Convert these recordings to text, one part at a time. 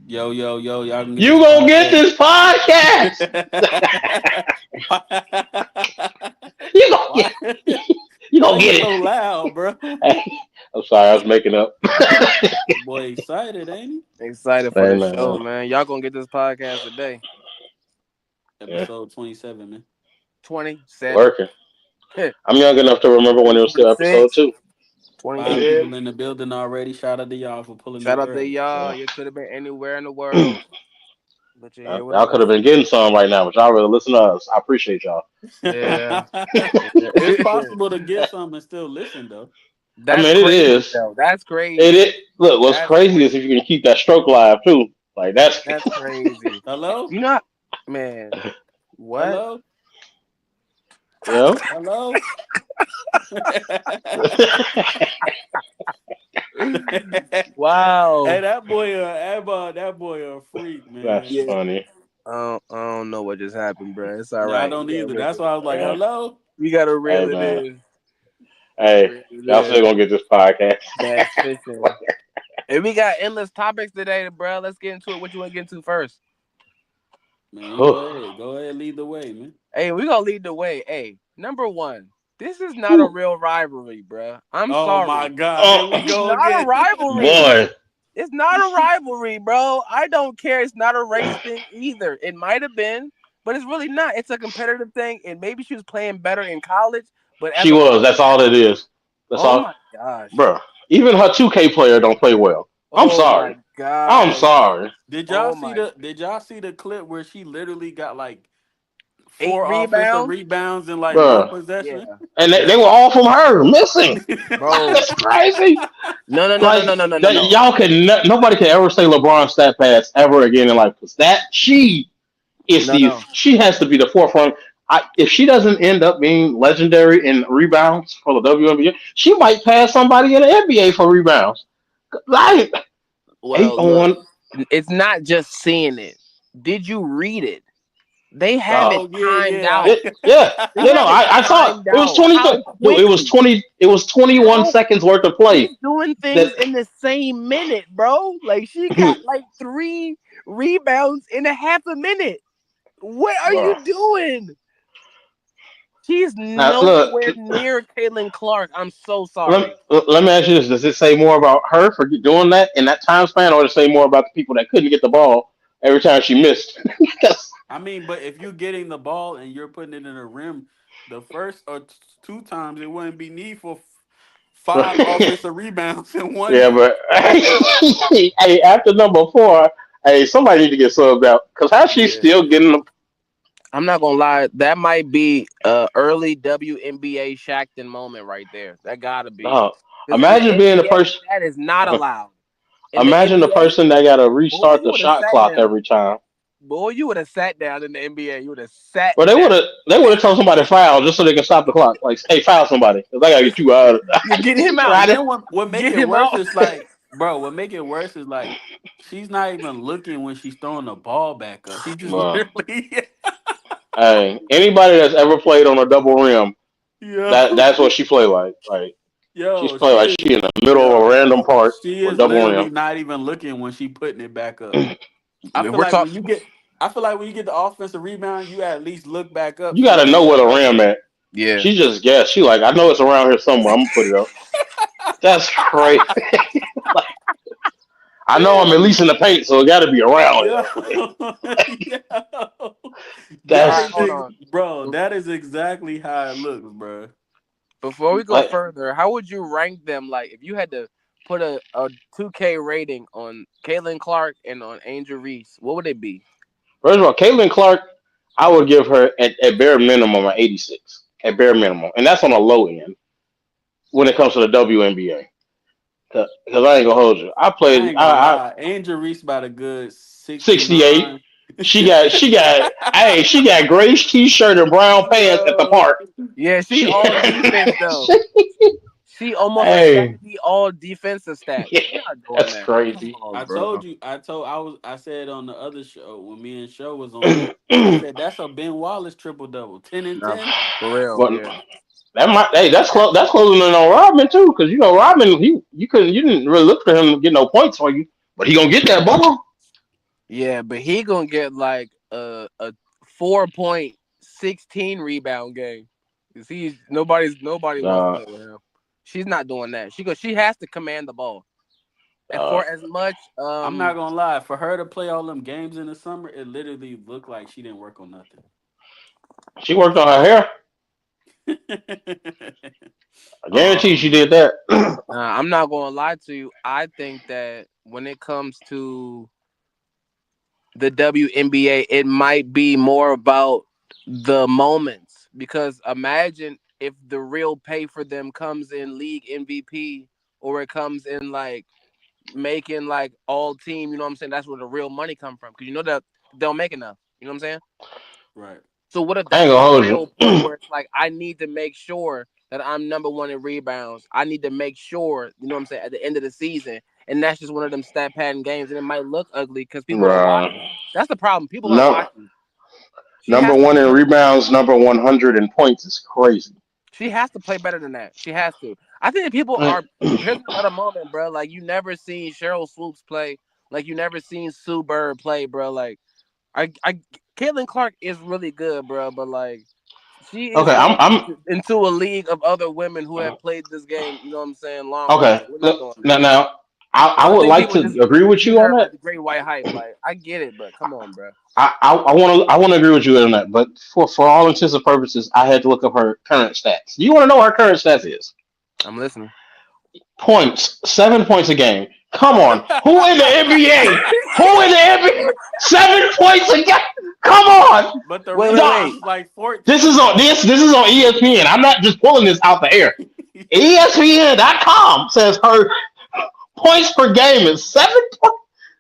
Yo, y'all can get You this gonna get podcast. this podcast. You gonna Why? get. You Why gonna you get it. so loud, bro? Hey, I'm sorry, I was making up. Boy, excited, ain't Excited for Hey the show, man, man. Y'all gonna get this podcast today. he? yeah, Episode 27, man. 27, working. I'm young enough to remember when it was still episode 26, 2. 5 26. people in the building already. Shout out to y'all for pulling Shout up out to early. y'all. Yeah. You could have been anywhere in the world, but you're here with Y'all could us. have been getting some right now, but y'all really listen to us. I appreciate y'all. Yeah. It's Yeah. possible to get some and still listen, though. I That's mean, it crazy, is. though. That's crazy. It. Look, what's That's crazy is crazy. if you can keep that stroke live too. Like that's. That's crazy. Hello? You know, man, what? Hello? You know. Hello? Hey, Wow. that boy a freak, That's man. Yeah. funny. I don't know what just happened, bro. It's all I right. don't either. That's why I was like, Yeah. hello? We gotta Hey reel it man. in. Hey, Reel it y'all still in. gonna get this podcast. Bass fishing. And we got endless topics today, bro. Let's get into it. What you want to get into first? Man, go ahead. Go ahead, lead the way, man. Hey, we gonna lead the way. Hey, number one, this is not a Whew. real rivalry, bro. I'm Oh my sorry. God, here we Oh It's go not a again. rivalry. boy. It's not a rivalry, bro. I don't care. It's not a race thing either. It might have been, but it's really not. It's a competitive thing, and maybe she was playing better in college, but as She a was. That's all it professional, is. That's oh all, my gosh. bro. Even her 2K player don't play well. I'm Oh sorry. my I'm gosh. sorry. Oh my. Did y'all see the clip where she literally got like Eight 4 offensive rebounds? rebounds in like one Bro. possession? Yeah. And they Yep. were all from her missing. Bro. That's crazy. No, no, no, no, Like no, no, no, no, no. y'all can nobody can ever say LeBron stat pass ever again in life. 'Cause that No, no. she has to be the forefront. If she doesn't end up being legendary in rebounds for the WNBA, she might pass somebody in the NBA for rebounds. Like eight Well, on look, one. it's not just seeing it. Did you read it? They have it Oh yeah, timed yeah. out. Yeah, They you know, have it I saw it. timed It was out. 20. How It was quickly? 20. It was 21 How seconds worth of play. she's doing That things in the same minute, bro. Like she got like 3 rebounds in a half a minute. What are bro. you doing? She's Now look, nowhere near Caitlin Clark. I'm so let, sorry. let me ask you this: does it say more about her for doing that in that time span, or does it say more about the people that couldn't get the ball every time she missed? 'Cause, I mean, but if you're getting the ball and you're putting it in a rim, the first or two times it wouldn't be need for five offensive rebounds in one. yeah, but hey, after number 4, hey, somebody need to get subbed out because how she Yeah. still getting them? I'm not gonna lie, that might be early WNBA Shackton moment right there. That gotta be. No, Because in the imagine being the NBA, person. that is not allowed. In the Imagine the NBA, person that got to boy, restart you the would have shot sat clock down. every time. Boy, you would have sat down in the NBA. You would have sat But down. they would have told somebody foul just so they can stop the clock. Like, hey, foul somebody because I gotta get you out. You get him out. And Right it. then what make Get it him worse out. is like, bro, what make it worse is like she's not even looking when she's throwing the ball back up. She just Well, literally hey, anybody that's ever played on a double rim, yo, that's what she play like. Like she's yo, play she like is she in the middle of a yo, random part she with is double rim. literally not even looking when she putting it back up. I feel We're like talking. when you get the offensive rebound, you at least look back up You so got you to can know get where the the rest rim of it. at. Yeah. She just guessed. She like, I know it's around here somewhere. I'm gonna put it up. That's crazy. Like, I know I'm at least in the paint, so it got to be around Yo, here. Like, yo, All that right, that's is hold on. bro. That is exactly how it looks, bro. Before we go like further, how would you rank them? Like, if you had to put a 2K rating on Caitlin Clark and on Angel Reese, what would it be? first of all, Caitlin Clark, I would give her at bare minimum an 86. At bare minimum, and that's on a low end when it comes to the WNBA. Because I ain't gonna hold you. I ain't gonna I lie. Angel Reese about a good 68. 69. She got gray t-shirt and brown pants at the Yo, park. Yeah, she She, all defense though. She almost a hey, 70 all defensive stats. yeah, We're not doing that's that. Come crazy. on, I bro. told you. I said on the other show when me and Show was on. I said that's a Ben Wallace triple double, 10 and No, 10. for real. But Yeah. that might hey that's close. That's closing in on Rodman too, because Rodman you didn't really look for him to get no points for you, but he gonna get that ball. Yeah, but he gonna get like a 4.16 rebound game. Cause nobody wants to Uh, play with him. She's not doing that. She has to command the ball. And uh, for as much I'm not gonna lie. For her to play all them games in the summer, it literally looked like she didn't work on nothing. she worked on her hair. I guarantee she um did that. I'm not gonna lie to you. I think that when it comes to the WNBA, it might be more about the moments. Because imagine if the real pay for them comes in league MVP, or it comes in like making like all team, you know what I'm saying? That's where the real money come from. Because you know that they don't make enough. You know what I'm saying? Right. So what if I ain't that's gonna the hold real point you. where it's like I need to make sure that I'm number one in rebounds. I need to make sure, you know what I'm saying, at the end of the season. And that's just one of them stat padding games, and it might look ugly because people are Bruh. watching. That's the problem. People are No, watching. She number has to one in play. rebounds, number 100 in points is crazy. She has to play better than that. She has to. I think that people Mm, are. Here's another moment, bro. Like you never seen Cheryl Swoops play. Like you never seen Sue Bird play, bro. Like I Caitlin Clark is really good, bro. But like she is Okay, going I'm into a league of other women who have played this game. You know what I'm saying? Longer. okay. Like we're not Look, doing that. now, I So I would think like people to just agree with treat you on her that. like the great white hype. Like I get it, but come on, bro. I want to agree with you on that. But for all intents and purposes, I had to look up her current stats. Do you want to know what her current stats is? I'm listening. Points, 7 points a game. Come on, who in the NBA? Who in the NBA? 7 points a game. Come on, But the Wait. rebounds is like this 14 is on though. this is on ESPN. I'm not just pulling this out the air. ESPN.com says her points per game is 7 points.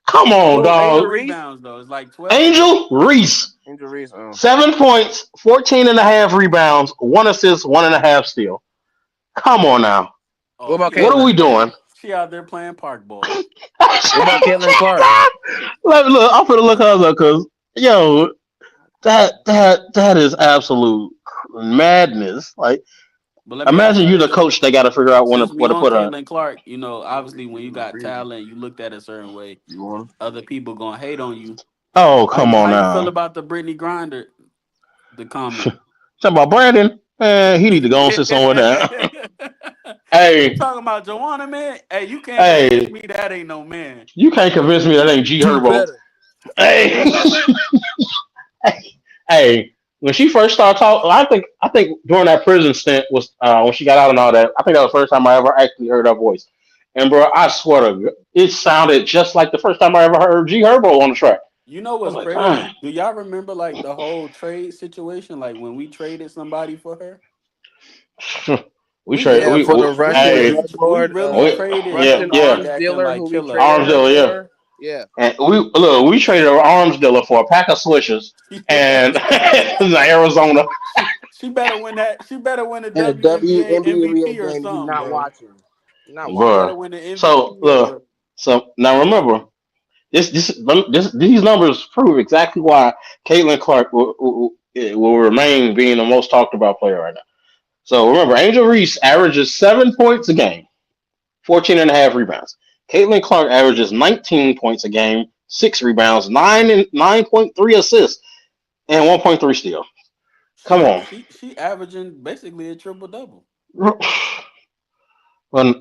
Come on, Who? But the Angel dog. Reese. rebounds though is like 12 though. Angel Reese, Angel Reese. 7 points, 14 and a half rebounds, one assist, one and a half steal. Come on now. What Oh, about she What out are there Caitlin? we playing. doing? She out there playing park ball. What about Caitlin Clark? Look, I'm gonna look her up because yo, that is absolute madness. Like, But let me ask imagine you you the this: coach. They got to figure out since we where to on put her. Caitlin Clark, obviously when you got talent, you looked at a certain way. You want? Other people gonna hate on you. Oh, How come on how you feel now. about the Brittany Grinder the comment? Talking about Brandon, man, he need to go and sit somewhere down. You Hey, talking about Joanna, man? Hey, you can't convince hey, me that ain't no man. you can't convince me that ain't G Do Herbo. better. Hey, hey, when she first started talking, I think during that prison stint was when she got out and all that. I think that was the first time I ever actually heard her voice. And bro, I swear to God, it sounded just like the first time I ever heard G Herbo on the track. You know I was what's like, dang. crazy? Do y'all remember like the whole trade situation? Like when we traded somebody for her? we We trade. Yeah, really, for the we Russian Hey, drug really, we lord, really traded yeah, Russian and came yeah, arms back and dealer like who we kill her. traded arms her dealer, yeah. for. Yeah, And we traded an arms dealer for a pack of swishers and Arizona, She better win that. She better win the and a WNBA WNBA MVP or game you're something, not bro. watching. You're not She watching. better bro. win the So MVP look, or so now remember, these numbers prove exactly why Caitlin Clark will remain being the most talked about player right now. So remember, Angel Reese averages 7 points a game, 14 and a half rebounds. Caitlin Clark averages 19 points a game, 6 rebounds, 9.3 assists, and 1.3 steal. Come she on. she she averaging basically a triple double. Well,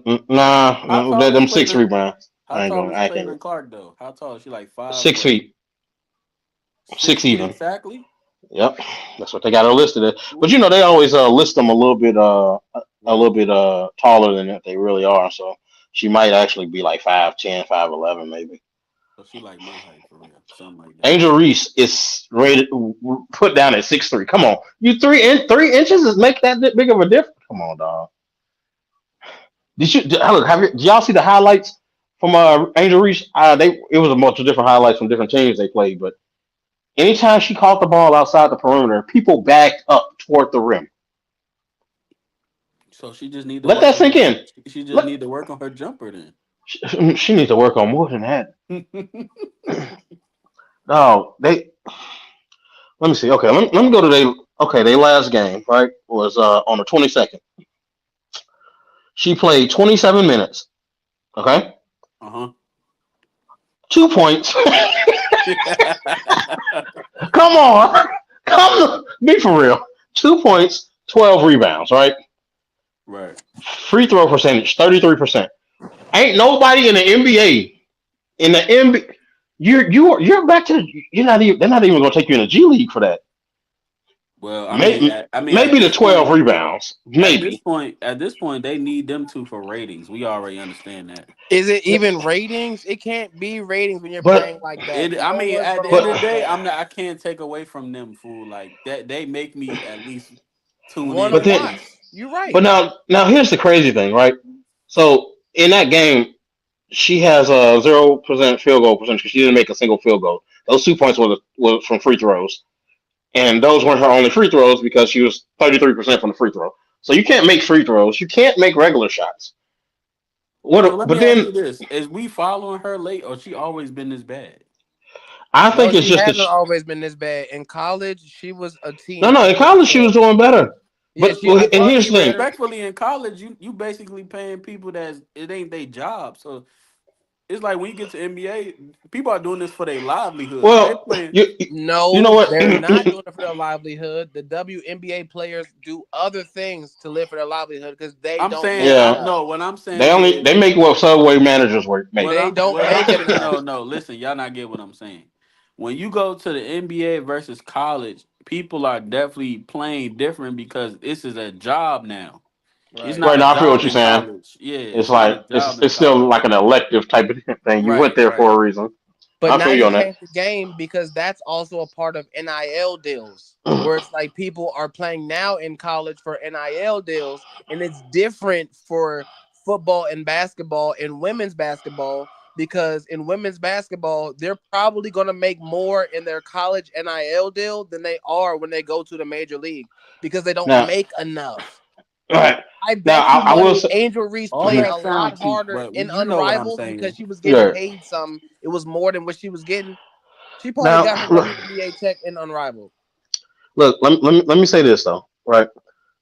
How nah, tall is them six Caitlin? rebounds. How tall is I can't. Caitlin Clark though? How tall is she? Like five Six what? feet, Six six feet even. exactly? Yep, that's what they got her listed as. But Ooh, they always list them a little really? bit taller than they really are. So she might actually be like 5'10", 5'11", maybe. So she like my height for real, something like that. Angel Reese is rated put down at 6'3". Come on, you 3 inches is make that big of a difference. Come on, dog. Look? Did y'all see the highlights from Angel Reese? It was a bunch of different highlights from different teams they played, but anytime she caught the ball outside the perimeter, people backed up toward the rim. So she just need to Let work that on sink her. in. She just Let need to work on her jumper then. she needs to work on more than that. No, they. Let me see. Okay, let me go to they last game right was on the 22nd. She played 27 minutes. Okay, Uh huh. 2 points, Come on, be for real. 2 points, 12 rebounds, right? Right. Free throw percentage, 33%. Ain't nobody in the NBA in the NBA. You're back to you're not even they're not even gonna take you in the G League for that. Well, I mean, Maybe the 12 rebounds, maybe. at this point, they need them two for ratings. We already understand that. Is it even ratings? It can't be ratings when you're playing But like that. It. I No mean, one's at the gonna end of but the watch day, that. I'm not. I can't take away from them, fool. Like that, they make me at least tune in Wanna but at then watch? least. You're but right. now here's the crazy thing, right? So in that game, she has a 0% field goal percentage because she didn't make a single field goal. Those 2 points were from free throws, and those weren't her only free throws because she was 33% from the free throw. So you can't make free throws. You can't make regular shots. So What? let me But ask you then this: is we following her late, or she always been this bad? I No, think it's she just hasn't that. Always been this bad. In college, she was a No, team no. In college, she championship. was doing better. Yeah, And I here's the argue with thing. her. Respectfully, in college, you basically paying people that it ain't their job. So it's like when you get to NBA, people are doing this for their livelihood. They Well, playing. you know No, what? they're not doing it for their livelihood. The WNBA players do other things to live for their livelihood because they I'm don't saying, make Yeah, I'm enough. no. What I'm saying is, they make what Subway managers work make. Don't what I'm make no, enough. no. Listen, y'all not get what I'm saying. When you go to the NBA versus college, people are definitely playing different because this is a job now. It's Right. not Right a now, I feel what job you're in saying. college. Yeah, It's it's not a like job in it's still college. like an elective type of thing. You went Right, there right. for a reason. But I now feel you you on that. change the game because that's also a part of NIL deals, where it's like people are playing now in college for NIL deals, and it's different for football and basketball and women's basketball because in women's basketball, they're probably going to make more in their college NIL deal than they are when they go to the major league because they don't Now, make enough. right I now, bet you I will money say, Angel Reese All played mhm, that a lot sound cute, harder but in you know what I'm Unrivaled because saying. she was getting yeah. paid some. It was more than what she was getting. She probably Now, got her WNBA check in Unrivaled. look, let me say this though, right?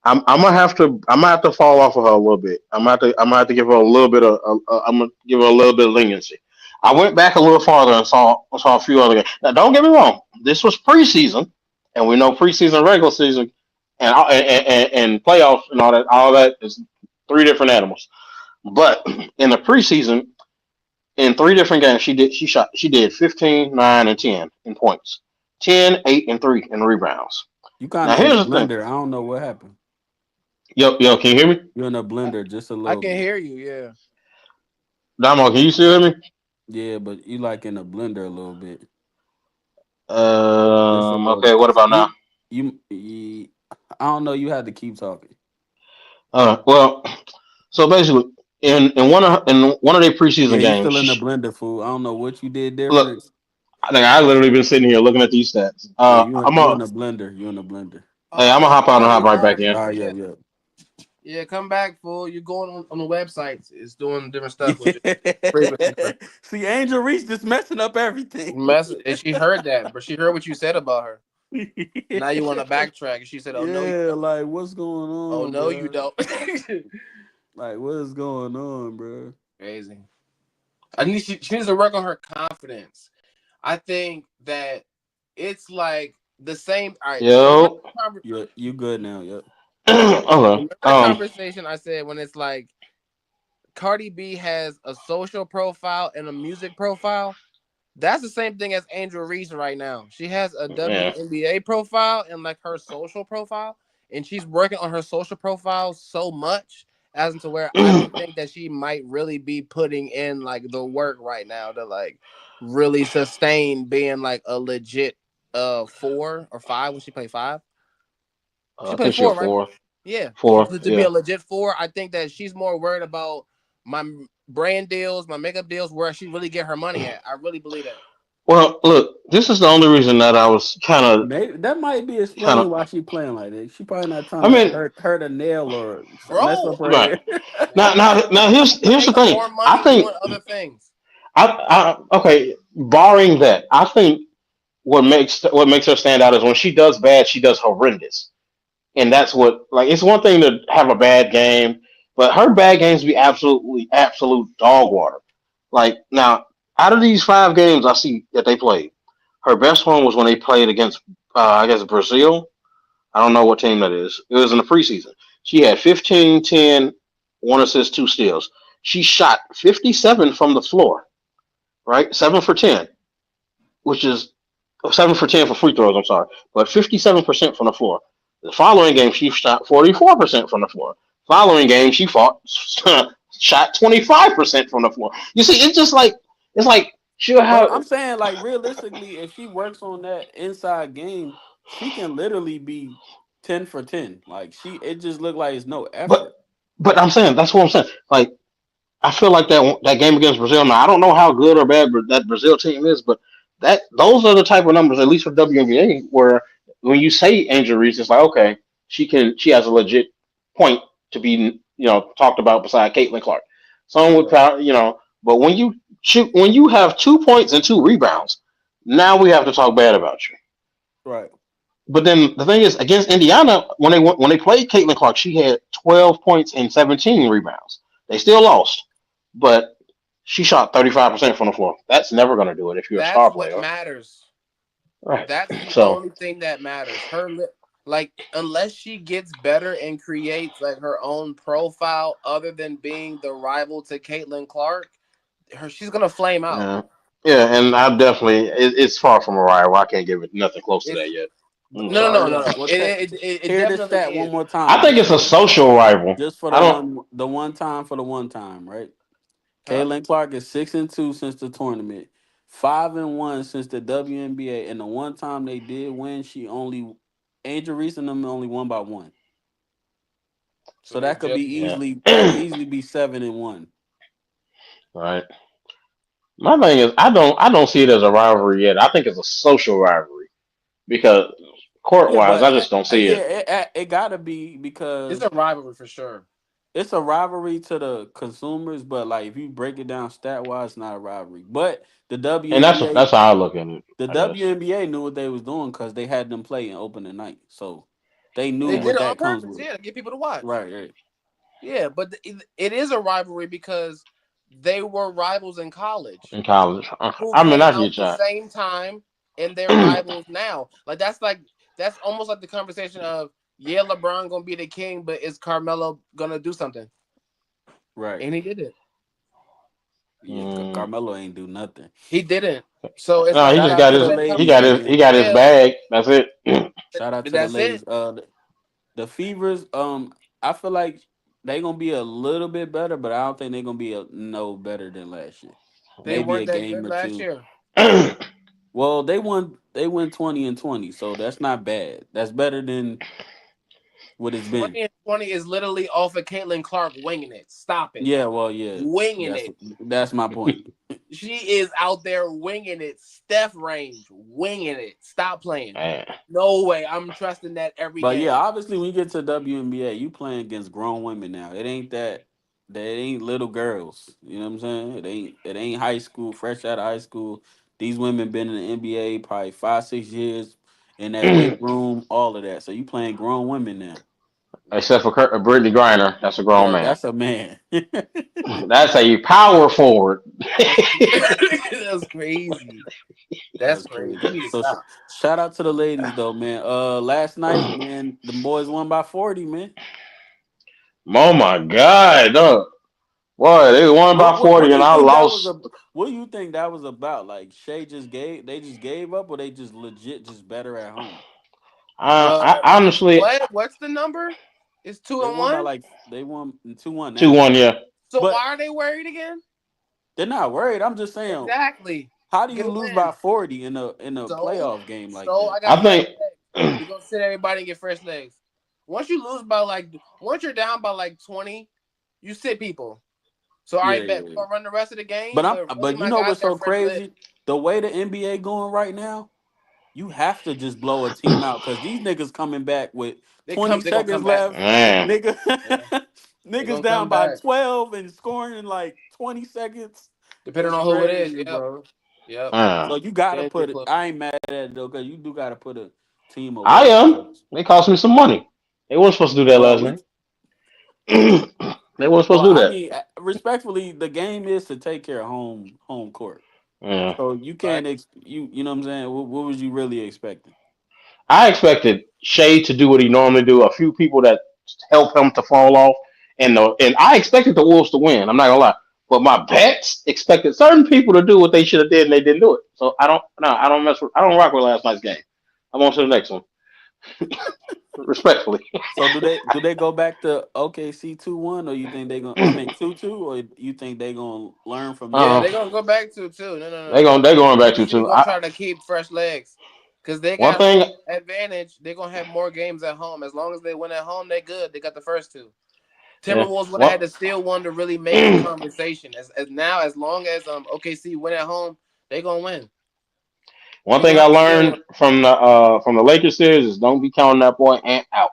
I'm gonna have to fall off of her a little bit. I'm gonna have to give her a little bit of I'm gonna give her a little bit of leniency. I went back a little farther and saw a few other games. Now, don't get me wrong. This was preseason, and we know preseason, regular season, and playoffs and all that is three different animals. But in the preseason, in three different games, she did 15, 9, and 10 in points, 10, 8, and 3 in rebounds. You kind Now of in a here's the thing. blender. I don't know what happened. Yo, can you hear me? You're in a blender just a I little can bit. hear you. Yeah. Damo, can you still hear me? Yeah, but you like in a blender a little bit, just a little Okay, bit. what about now? You I don't know. You had to keep talking. Well, so basically, in one of their Yeah, preseason you games, still in the blender, fool. I don't know what you did look, different. I think I literally been sitting here looking at these stats. Yeah, you in a blender. You in a blender. Oh, I'm gonna okay. hop out and hop Sorry. right back Sorry. in. All right, Yeah. yeah, Yeah. Come back, fool. You're going on the websites. It's doing different yeah. stuff with your frequency. See, Angel Reese just messing up everything. And she heard that, but she heard what you said about her. Now you want to backtrack, and she said, "Oh no, you Yeah, don't. like what's going Oh on, no, you bro? don't." Like what is going on, bro? Crazy. She needs to work on her confidence. I think that it's like the same. All right. So remember Yo, You good now? Yep. okay. the conversation I said when it's like Cardi B has a social profile and a music profile. That's the same thing as Angel Reese right now. She has a Yeah. WNBA profile and like her social profile, and she's working on her social profile so much as to where I don't think that she might really be putting in like the work right now to like really sustain being like a legit 4 or 5 when she played 5. She I played think she a 4, right? four, Yeah. four. To be Yeah. a legit 4, I think that she's more worried about my brand deals, my makeup deals, where she really get her money at. I really believe that. Well, look, this is the only reason that I was Maybe that might be kind explaining of. why she playing like that. She probably not trying I to mean, hurt a nail or mess up Bro, her right hair. now, here's the makes thing. more I money think doing other things. okay, barring that, I think what makes her stand out is when she does bad, she does horrendous, and that's what like it's one thing to have a bad game, but her bad games be absolute dog water. Like now, out of these 5 games I see that they played. Her best one was when they played against, I guess, Brazil. I don't know what team that is. It was in the preseason. She had 15, 10, one assist, two steals. She shot 57 from the floor, right? 7 for 10, which is 7 for 10 for free throws, I'm sorry. But 57% from the floor. The following game, she shot 44% from the floor. Following game, she fought, shot 25% from the floor. You see, it's like she'll But have, I'm saying, like, realistically, if she works on that inside game, she can literally be 10 for 10. Like, it just looked like it's no but effort. I'm saying that's what I'm saying. Like I feel like that game against Brazil. Now I don't know how good or bad that Brazil team is, but those are the type of numbers, at least for WNBA, where when you say Angel Reese, it's like okay, she has a legit point to be talked about beside Caitlin Clark. Someone would Right. but when you have 2 points and two rebounds, now we have to talk bad about you. Right. But then the thing is, against Indiana, when they played Caitlin Clark, she had 12 points and 17 rebounds. They still lost, but she shot 35% from the floor. That's never going to do it if you're a That's star what player, matters. right? That's the So only thing that matters. Like unless she gets better and creates like her own profile other than being the rival to Caitlin Clark, she's gonna flame out. yeah, yeah, and I definitely it's far from a rival. I can't give it nothing close to It's that yet. I'm no, no, sorry no, no, though. no. It Hear this definitely stat one is. more I time, think it's a social rival. just for I don't, the one time for the one time, right? Huh? Caitlin Clark is 6-2 since the tournament, 5-1 since the WNBA, and the one time they did win, Angel Reese and them only won by one. So So they that could be just yeah, easily that could easily be 7-1. right. My thing is, I don't see it as a rivalry yet. I think it's a social rivalry because court Yeah, wise, but I just don't see yeah, it. it gotta be it's a because rivalry for sure. it's a rivalry to the consumers. But like if you break it down stat wise, it's not a rivalry. But And WNBA, that's how I look at it. the I guess. WNBA knew what they was doing because they had them play in opening night, so they knew They Yeah. did what it on that comes purpose, with. yeah, to get people to watch. Right, right. Yeah, but it is a rivalry because they were rivals in college In college, who I mean, came I out get the that. same time and they're rivals now. That's almost like the conversation of yeah, LeBron gonna be the king, but is Carmelo gonna do something? Right. And he didn't. Yeah, Mm, Carmelo ain't do nothing. He didn't. So it's no, he like Shout just it's out got to the the his same ladies, he man. conversation. got his Yeah, bag. That's it. Shout out to the that's it. ladies. The Fevers. I feel like they gonna be a little bit better, but I don't think they're gonna be no better than last year. They Maybe weren't a that game good or last two. year. Well, they won 20-20, so that's not bad. That's better than what it's been. 20 is literally off of Caitlin Clark winging it. Stop it. Yeah, well, yeah, Winging that's it. that's my point. She is out there winging it. Steph range, winging it. Stop playing. Man, No way. I'm trusting that every But yeah, game. obviously when you get to WNBA, you playing against grown women now. It ain't little girls. You know what I'm saying? It ain't high school, fresh out of high school. These women been in the NBA probably 5-6 years in that weight room, all of that. So you playing grown women now. except for Brittany Griner, that's a grown man. That's a man. That's a power forward. That's that's crazy. That's That's crazy. They crazy. need to So stop. shout out to the ladies though, man. Last night, man, the boys won by 40, man. Oh my God, no. Boy, they won by What 40 do and you I think that was lost. a what do you think that was about? Like they just gave up, or they just legit just better at home? I honestly What's the number? It's two They and won by one. like they won 2-1 now. 2-1, yeah. So But why are they worried again? they're not worried. I'm just saying, Exactly. how do Get you a lose by win. 40 in a So, playoff game like so that? I got I fresh think legs. We're gonna sit everybody and get fresh legs. Once you're down by like 20, you sit people. So I Yeah, bet yeah, we're yeah. gonna run the rest of the But game. I'm But one of but you my know guys what's so got fresh legs. crazy? The way the NBA going right now, you have to just blow a team out because these niggas coming back with 20 They're gonna come seconds back. left. man, Nigga, Yeah, they're niggas gonna down come by back. 12 and scoring in like 20 seconds. Depending It's on who it is. crazy, Yep. bro. Yep. So man. you gotta Games get put it. close. I ain't mad at it though, because you do gotta put a team I away am. because They cost me some money. They weren't supposed to do that last well, night. They weren't supposed well, to do I that. mean, respectfully, the game is to take care of home court. Yeah. So you Right? can't you know what I'm saying? What was you really expecting? I expected Shea to do what he normally do. A few people that help him to fall off, and I expected the Wolves to win. I'm not gonna lie, but my bets expected certain people to do what they should have did, and they didn't do it. So I don't. No, I don't mess with. I don't rock with last night's game. I'm on to the next one, respectfully. So do they go back to OKC 2-1, or you think they gonna, I mean 2-2, or you think they gonna learn from Yeah, Uh, that? they're gonna go back to two. No, no, they no, going no. they going back to OKC two. gonna try to keep fresh legs because they One got thing. home advantage. They're gonna have more games at home. As long as they win at home, they good. They got the first two. Yeah. Timberwolves would have had What to steal one to really make the conversation. As now, as long as OKC win at home, they gonna win. one They thing gonna I have to steal one. learned from the Lakers series is don't be counting that boy Ant out.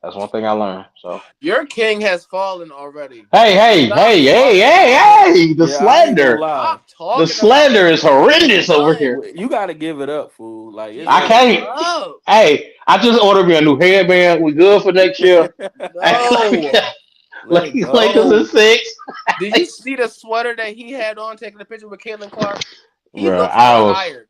That's one thing I learned. So Your king has fallen already. hey, hey, Stop hey, hey, talking hey, about him. hey! The Yeah, I ain't gonna slander, lie. Stop the talking about slander him. is He's horrendous over done. here. You got to give it up, fool. Like it's I Give over. it can't. up. Hey, I just ordered me a new headband. We good for next year. Hey, No. Let it Lakers go. in No. six. Did you see the sweater that he had on taking a picture with Caitlin Clark? He Bro, looks retired.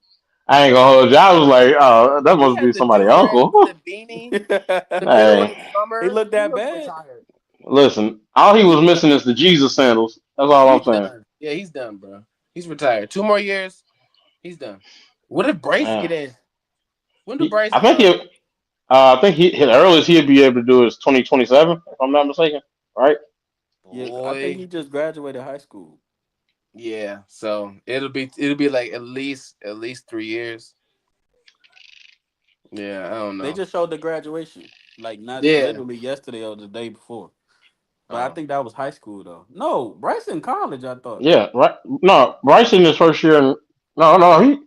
I ain't gonna hold you. I was like, oh, that He must be had the somebody's do rag with uncle. the beanie He in the middle of Hey, the summer. looked He that looks bad. retired. listen, all he was missing is the Jesus sandals. That's all I'm He's saying. done. Yeah, he's done, bro. He's retired. 2 more years. He's done. What did Bryce Man, get in? When did Bryce I think the earliest he'd be able to do is 2027, if I'm not mistaken. Right? Yeah, I think boy? he just graduated high school. Yeah. So it'll be like at least 3 years. Yeah, I don't They know. just showed the graduation, like not Yeah. literally yesterday or the day before. But I Oh. think that was high school though. No, Bryce in college. I thought. Yeah, right. No, Bryson his first year. No, he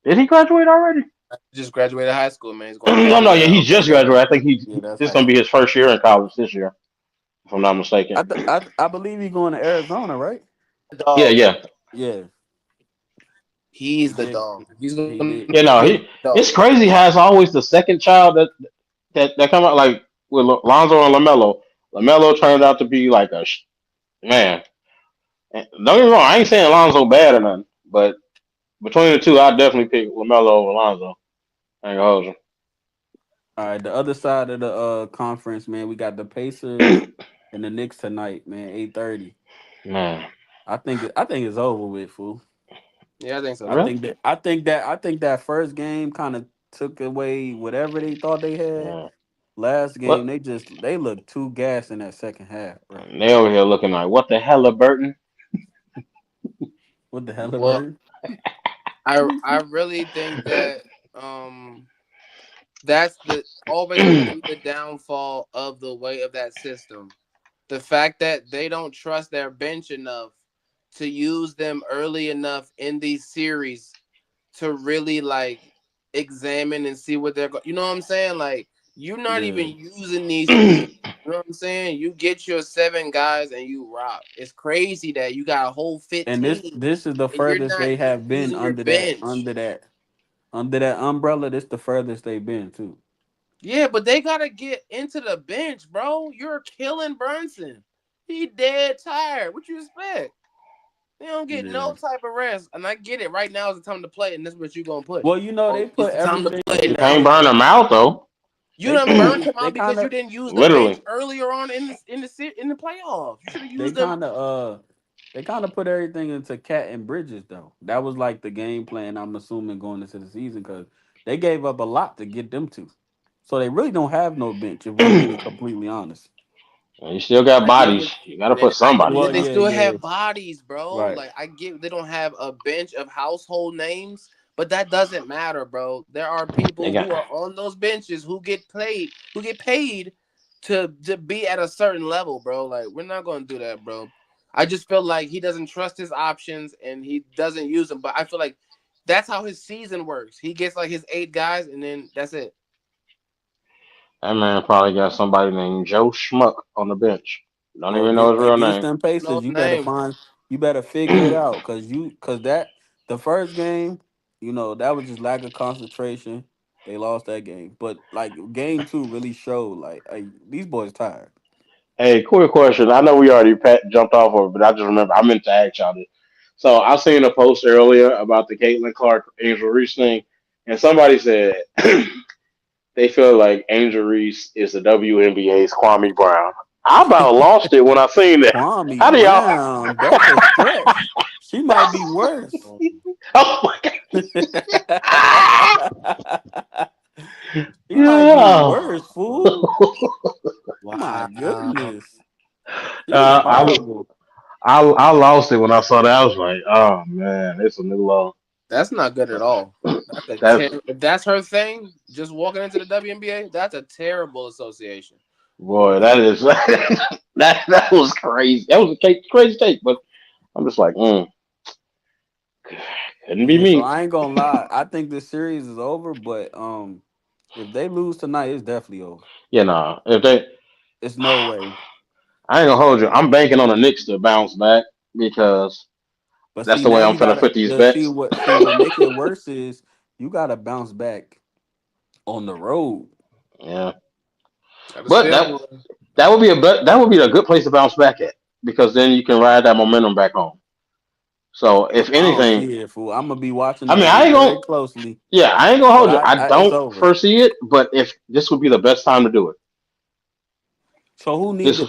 did he graduate already? Just graduated high school, man. He's going to No, no, yeah, college. Yeah, he okay, just that's graduated. right. I think Yeah, that's this high gonna be school. his first year in college this year, if I'm not mistaken. I believe he's going to Arizona, right? The Yeah, dog. yeah, Yeah, he He's the did. dog. He's He going to did. be yeah. the No, dog. it's crazy how it's always the second child that come out like with Lonzo and Lamelo. Lamelo turned out to be like man. Don't get me wrong, I ain't saying Lonzo bad or nothing, but between the two, I definitely pick Lamelo over Lonzo. I ain't gonna hold All right, the other side of the conference, man, we got the Pacers you. and the Knicks tonight, man. 8:30. Man, I think it's over with, fool. Yeah, I think so I too. really? think that I think that I think that first game kind of took away whatever they thought they had. Yeah. Last game, What? they looked too gas in that second half, bro. They over here looking like what the hell, Burton? What the hell, Well, Bird? I really think that um that's the always going to be the downfall of the way of that system. The fact that they don't trust their bench enough to use them early enough in these series to really like examine and see what they're going. You know what I'm saying? Like you're not Yeah. even using these people. You know what I'm saying? You get your seven guys and you rock. It's crazy that you got a whole And this 15 this is the and you're furthest not they even have been using your under that bench. umbrella. This the furthest they've been too. Yeah, but they gotta get into the bench, bro. You're killing Brunson. He dead tired. What you expect? They don't get Yeah. no type of rest. And I get it. Right now is the time to play, and this is what you gonna put. Well, they Oh, it's put the time to everything play You can't now. burn them out though. You they done put burnt every him they out kind because you of didn't use the bench Literally. earlier on in the playoffs. You should have they used them. kind of they kind of put everything into Cat and Bridges though. That was like the game plan. I'm assuming going into the season because they gave up a lot to get them to. So they really don't have no bench if we're being completely honest. You still got I get what bodies. You got to and put I get somebody that Well, in they there. yeah, still yeah, have bodies, bro. right. Like I get they don't have a bench of household names, but that doesn't matter, bro. There are They people got. who are on those benches who get paid to be at a certain level, bro. Like we're not gonna do that, bro. I just feel like he doesn't trust his options and he doesn't use them. But I feel like that's how his season works. He gets like his 8 guys and then that's it. That man probably got somebody named Joe Schmuck on the bench. Don't Well, even know his real against name. them No Pacers, name. you better figure it out because that the first game, that was just lack of concentration. They lost that game, but like game two really showed like these boys tired. Hey, quick question. I know we already jumped off of it, but I just remember I meant to ask y'all this. So I seen a post earlier about the Caitlin Clark Angel Reese thing, and somebody said they feel like Angel Reese is the WNBA's Kwame Brown. I about lost it when I seen that. Kwame How do y'all? Brown, that's a stretch. She might be worse. Oh my god! She might be Yeah. worse, fool. My Wow. goodness. She's I, horrible. I lost it when I saw that. I was like, oh man, it's a new low. That's not good at all. That's a That's if that's her thing, just walking into the WNBA, that's a terrible association. boy, that is that was crazy. That was a crazy take, but I'm just like, couldn't be Yeah, so me. I ain't gonna lie. I think this series is over, but if they lose tonight, it's definitely over. You know, if they, It's no way. I ain't gonna hold you. I'm banking on the Knicks to bounce back because But that's see, the now way I'm you finna gotta put these the see bets. what make it worse is you gotta bounce back on the road. Yeah, Got a but schedule. that would be that would be a good place to bounce back at because then you can ride that momentum back home. So if I don't anything, see it, fool. I'm gonna be watching I the mean, I game ain't very gonna. closely, Yeah, I ain't gonna but hold you. I it's don't over. foresee it, but if this would be the best time to do it, So this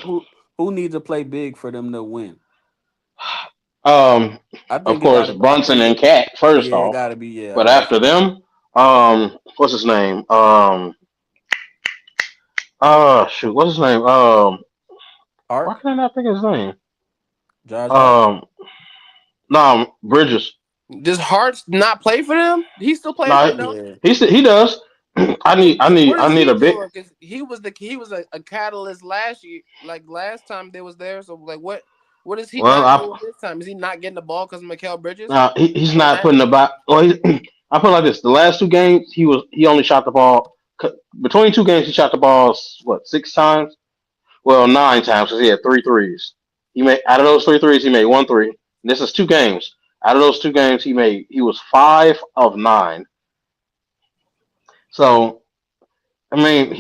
who needs to play big for them to win? um I of think it course gotta. I Brunson think and it. Cat first Yeah, it off, gotta be. Yeah, but I guess after so. them, what's his name? Shoot, what's his name? Why Hart, can I not think of his name? Josh Hart. Um, no, Bridges. Does Hart not play for them? He still plays for No, them, don't Yeah. he does. What I is need he a big. doing? Because he was a catalyst last year, like last time they was there. So like, what is he Well, not doing this time? Is he not getting the ball because of Mikael Bridges? he's On not that, putting the ball. Well, I put it like this: the last two games, he only shot the ball between two games. He shot the ball what 6 times? Well, 9 times because he had three threes. He made out of those three threes, he made one three. And this is 2 games. Out of those 2 games, he was 5 of 9. So I mean,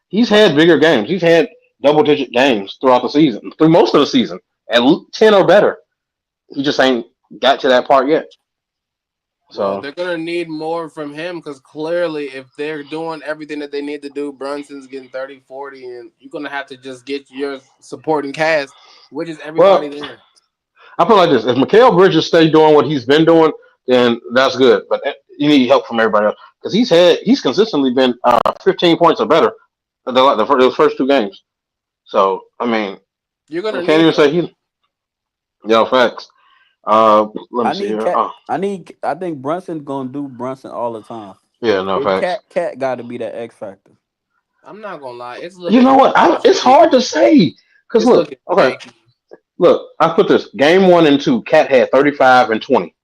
he's had bigger games. He's had double digit games throughout the season, through most of the season, at 10 or better. He just ain't got to that part yet. well, So they're gonna need more from him because clearly, if they're doing everything that they need to do, Brunson's getting 30, 40, and you're gonna have to just get your supporting cast, which is everybody well, there. I put it like this: if Mikael Bridges stay doing what he's been doing, then that's good. But you need help from everybody else because he's consistently been 15 points or better those first 2 games. So I mean, You're I gonna can't need even say him. he. Yeah, facts. Let me I see need here. cat. I think Brunson gonna do Brunson all the time. Yeah, no It facts. cat got to be that X factor. I'm not gonna lie, You know what? it's It's hard to shaky. say because It's look, looking okay, shaky. look. I put this game 1 and 2. Cat had 35 and 20.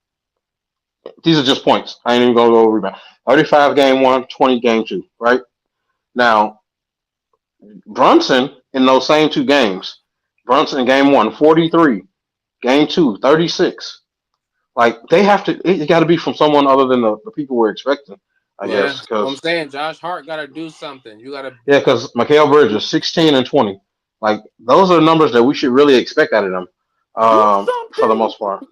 These are just points. I ain't even gonna go over rebound. 35 game one, 20 game two. Right now, Brunson in those same 2 games. Brunson in game one, 43. Game two, 36. Like they have to. It got to be from someone other than the people we're expecting. I Yeah, guess what I'm because saying, Josh Hart gotta do something. You gotta yeah, because Mikael Bridges 16 and 20. Like those are numbers that we should really expect out of them. Do For the something. most part.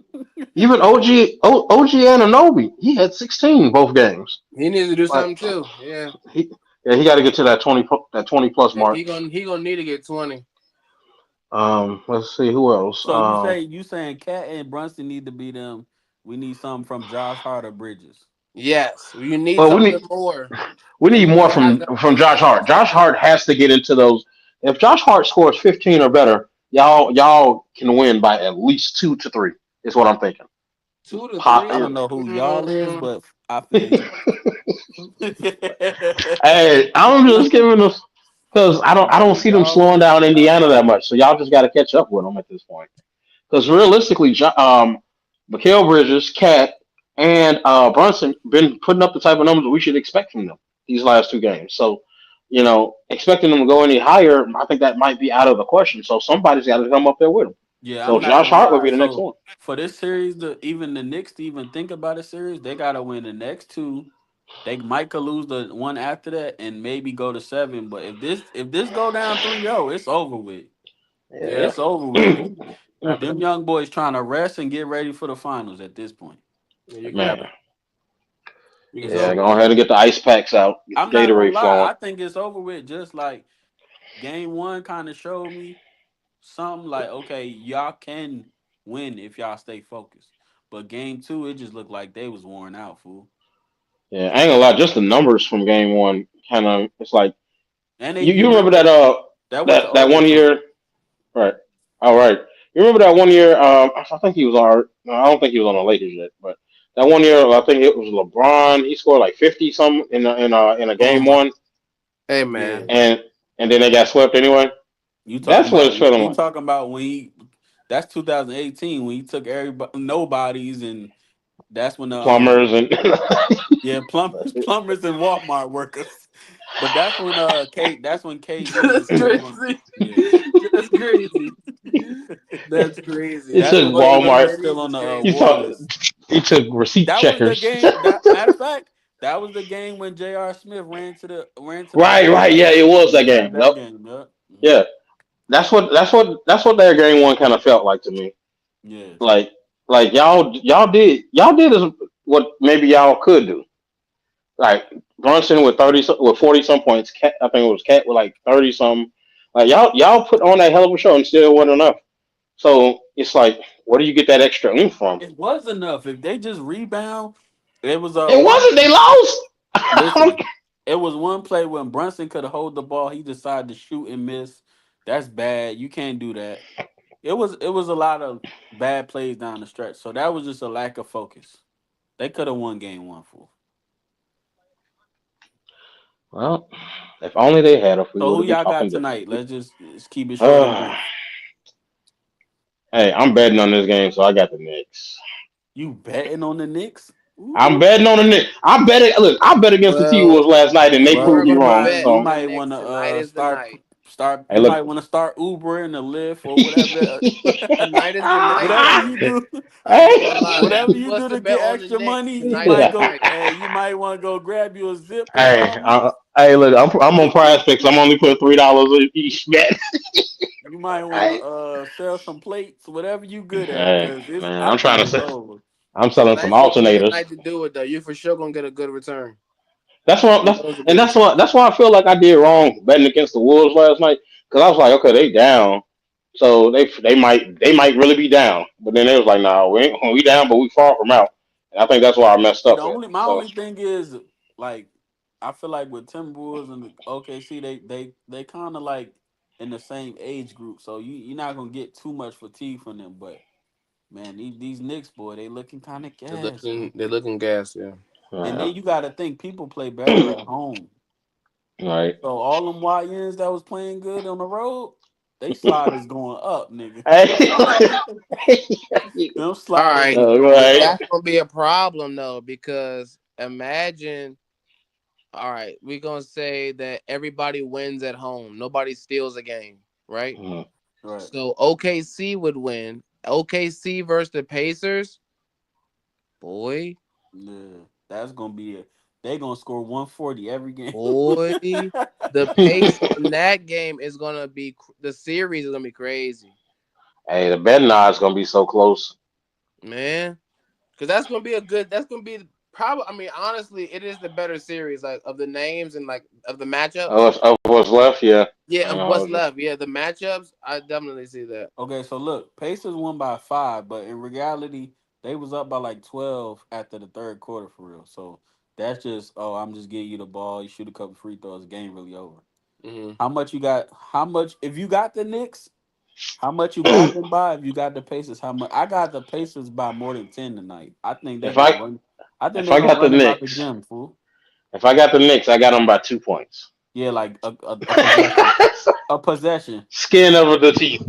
Even OG Ananobi, he had 16 both games. he needs to do Like something too. Yeah, he, yeah, he got to get to that 20 plus yeah, mark. he gonna need to get 20. Let's see who else. So you saying Cat and Brunson need to be them? We need something from Josh Hart or Bridges. Yes, you need Well, something more. we need more Anybody has that from big Josh Hart. chance. Josh Hart has to get into those. If Josh Hart scores 15 or better, y'all can win by at least 2 to 3. Is what I'm thinking. Two to Pop. I three. don't know who y'all is, Mm, but I feel you. Hey, I'm just giving them because I don't I know don't who see them y'all slowing is, down but I Indiana feel that you. much. So y'all just got to catch up with them at this point. Because realistically, Mikael Bridges, Cat, and Brunson been putting up the type of numbers we should expect from them these last 2 games. So, expecting them to go any higher, I think that might be out of the question. So somebody's got to come up there with them. Yeah, So I'm not Josh gonna Hart would lie. be the next So one. for this series, even the Knicks to even think about a series, they gotta win the next two. They might could lose the one after that and maybe go to seven. But if this go down 3-0, it's over with. Yeah. yeah, It's over with. Them young boys trying to rest and get ready for the finals at this point. Yeah, you Man, grab it. You can It's yeah, see. over go with. ahead and get the ice packs out, get the I'm not gonna Gatorade lie. flowing. I think it's over with. Just like game one kind of showed me something like, okay, y'all can win if y'all stay focused. But game two, it just looked like they was worn out, fool. Yeah, I ain't gonna lie, just the numbers from game one kind of it's like And you you remember remember that that went to that one overtime. year, right? All right. You remember that one year? I think he was our. No, I don't think he was on the Lakers yet, but that one year, I think it was LeBron. He scored like 50 some in a game Oh, one, hey Yeah. man. and then they got swept anyway. That's what it's feeling You like. talking about when he that's 2018 when he took everybody nobodies and that's when the Plumbers and yeah, plumbers and Walmart workers. But that's when that's when KD was That's still on. crazy. Yeah. That's crazy. That's crazy. he That's took when KD Walmart. was Priorities still on is the He crazy. took Warriors. he took receipt That was the checkers. game. That matter of fact, that was the game when J.R. Smith ran to the Right, basket. right. Yeah, it was that Yeah, that's game. that Yep. game. Yeah. Yeah, that's what their game one kind of felt like to me. Yeah. Like y'all did is what maybe y'all could do. Like Brunson with 40 some points. Cat, I think it was Cat with like 30 some. Like y'all put on that hell of a show and still wasn't enough. So it's like, where do you get that extra oomph from? It was enough. If they just rebound, it was It one. wasn't. They lost. Listen, it was one play when Brunson could hold the ball. He decided to shoot and miss. That's bad. You can't do that. It was a lot of bad plays down the stretch. So that was just a lack of focus. They could have won game one, fool. Well, if only they had us, we So would who have been y'all got talking tonight? differently. Let's keep it short and Uh, brief. hey, I'm betting on this game, so I got the Knicks. You betting on the Knicks? I'm Ooh. betting on the Knicks. I bet it. Look, I bet against the T Well, Wolves last night, and they you Well, proved are me gonna wrong. bet you So, on the might want Knicks. to Tonight is the night. start. hey, You look. might want to start Uber and the Lyft or whatever. Tonight is the night, Whatever man. you do, I ain't gonna lie. If whatever you you was do to to bet get on the extra Knicks, money, you tonight is might the go. night. Hey, you might want to go grab you a zip or Hey, something. hey, look, I'm on Prize Picks. I'm only putting $3 each bet. You might want to Hey, sell some plates, whatever you good at, hey, because it's. man, I I'm trying think to it's say over. I'm selling some Tonight's gonna be the alternators. night to do it, though. You for sure gonna get a good return. That's Those are and good returns. that's why I feel like I did wrong betting against the Wolves last night because I was like, okay, they down, so they might really be down, but then they was like, nah, we down, but we far from out, and I think that's why I messed See, the up at. only my So only thing is like I feel like with Timberwolves and the OKC, they kind of like in the same age group, so you're not gonna get too much fatigue from them. But man, these Knicks boy, they looking kind of gas, man. They're looking gas, yeah. And uh, then you got to think people play better at home. right. So all them YNs that was playing good on the road, they sliders going up, nigga. Hey, Them All sliders right, is but going right. that's up. gonna be a problem though, because imagine. All right, we're gonna say that everybody wins at home. Nobody steals a game, right? Mhm. Right. So OKC would win. OKC versus the Pacers, boy, Yeah, that's gonna be it. They gonna score 140 every game. boy. The pace in that game is gonna be the series is gonna be crazy, Hey, the betting odds gonna be so close. man. Because that's gonna be a good. That's gonna be probably. I mean, honestly, it is the better series, like of the names and like of the matchups. Of what's left, yeah. Yeah, I ain't of gonna what's hold you. left. Yeah, the matchups. I definitely see that. Okay, so look, Pacers won by 5, but in reality, they was up by like 12 after the third quarter for real. So that's just, oh, I'm just getting you the ball. You shoot a couple free throws, game really over. Hmm. How much you got? How much? If you got the Knicks, how much you got them by? If you got the Pacers, how much? I got the Pacers by more than 10 tonight. I think they if gonna I run. I think if they I gonna got the run them out the Knicks, gym, fool. if I got the Knicks, I got them by 2 points. Yeah, like a possession, a possession. Skin over the teeth.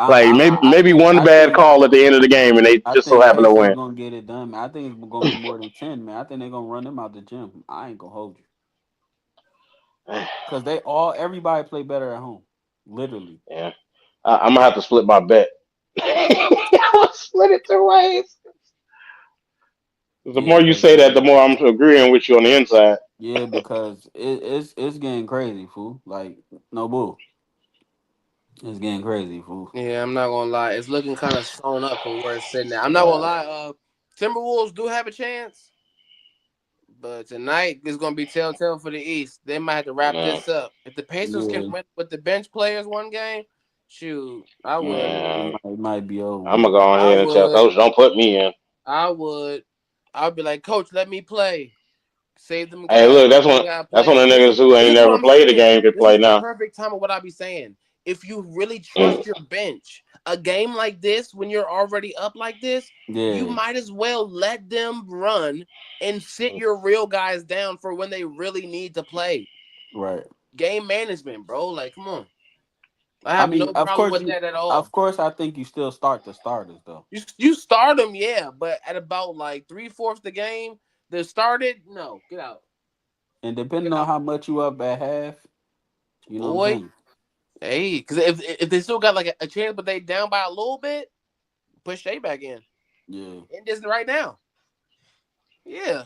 Like I maybe think one I bad think call at the end of the game, and they I just so think happen to Pacers win. gonna get it done, man. I think it's gonna be more than 10, man. I think they're gonna run them out the gym. I ain't gonna hold you because everybody play better at home, literally. Yeah, I'm gonna have to split my bet. I'm gonna split it two ways. The Yeah, more you cause say that, the more I'm agreeing with you on the inside. because it's getting crazy, fool. Like no bull. It's getting crazy, fool. Yeah, I'm not gonna lie. It's looking kind of sewn up from where it's sitting at. I'm not gonna Uh, lie. Timberwolves do have a chance, but tonight is gonna be telltale for the East. They might have to wrap uh, this up. If the Pacers can Yeah, win with the bench players one game, shoot, I would. yeah, uh, it might be over I'm with. gonna go I ahead and tell would. coach, don't put me in. I would. I'd be like, Coach, let me play. Save them Hey, guys. look, that's I one. gotta That's play. one of the This niggas is who ain't this is what never I'm played the saying. game can This play is the now. perfect time of what I be saying. If you really Mm, trust your bench, a game like this, when you're already up like this, you Yeah, might as well let them run and sit your real guys down for when they really need to play. right. Game management, bro. Like, come on. I I have mean, no problem with that at all. of course, I think you still start the starters though, You start them, yeah, but at about like 3/4 the game, they started. No, get out, and depending get on out, how much you up at half, you know what I'm boy. saying? Hey, because if they still got like a chance, but they down by a little bit, push Shea back in. Yeah. And this right now, yeah,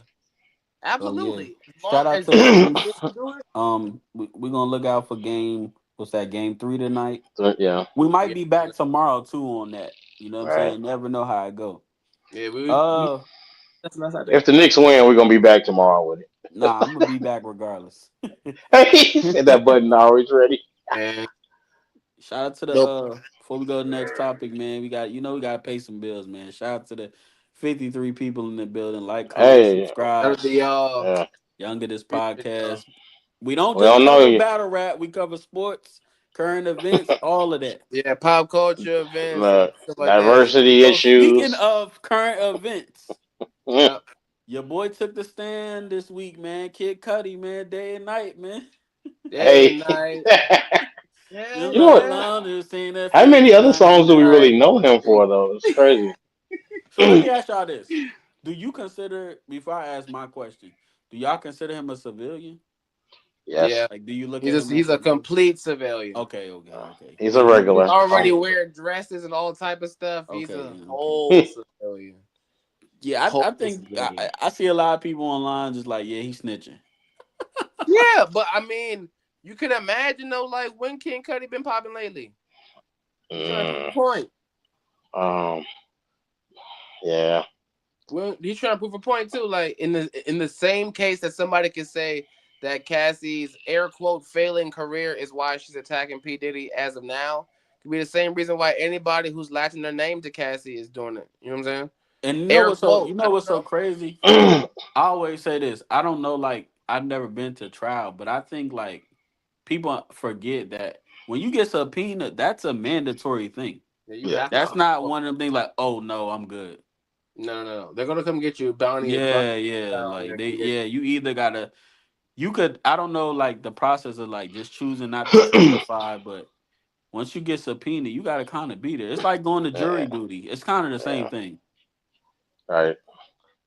So yeah, absolutely. As shout long out as to the they East. can do it, We're gonna look out for game. What's that? Game 3 tonight. so, yeah, We might yeah, be back tomorrow too on that. You know what I'm right. saying? Never know how it go. yeah. We Uh, that's out there. If the Knicks win, we're gonna be back tomorrow with it. nah, I'm gonna be back regardless. Hey, he said that button always ready. And Shout out to the nope. before we go to the next topic, man. We gotta pay some bills, man. Shout out to the 53 people in the building. Like, comment, Hey, That subscribe. was the yeah. Younger this appreciate y'all. podcast. We don't We just don't know cover you. battle rap, we cover sports, current events, all of that. Yeah, pop culture events and stuff like that. Yeah. Diversity So speaking issues. of current events, Mm, Yep. your boy took the stand this week, man. Kid Cudi, man, day and night, man. Day and hey, night. Yeah, Just you know like what? yeah. London, seen that How many other 59 songs do we night. really know him for, though? It's crazy. So let me ask y'all this. Do you consider, before I ask my question, do y'all consider him a civilian? Yes, Yeah. Like, do you look at He's him he's as a a complete civilian. okay, okay, okay. he's a Then he He's regular. already Um, wearing dresses and all type of stuff. He's okay a then, okay. whole civilian. Yeah, I Whole think civilian. I see a lot of people online just like, yeah, he's snitching. Yeah, but I mean, you can imagine though, like when King Cudi been popping lately. He's trying to prove a mm, point. um, yeah. Well, he's trying to prove a point too. Like in the same case that somebody can say that Cassie's air quote failing career is why she's attacking P Diddy as of now. Could be the same reason why anybody who's latching their name to Cassie is doing it. You know what I'm saying? And Air quote. you I know don't what's so know. crazy? I always say this. I don't know, like I've never been to trial, but I think like people forget that when you get subpoenaed, that's a mandatory thing. Yeah, you yeah. have to That's come. not Oh, one of them things like, oh no, I'm good. no, no, no. They're gonna come get you. Bounty Yeah, yeah. down. Like They're they gonna get yeah, you either gotta you could I don't know like the process of like just choosing not to testify, but once you get subpoenaed, you gotta kinda be there. It's like going to jury Yeah, duty. It's kind of the same yeah. thing. Right.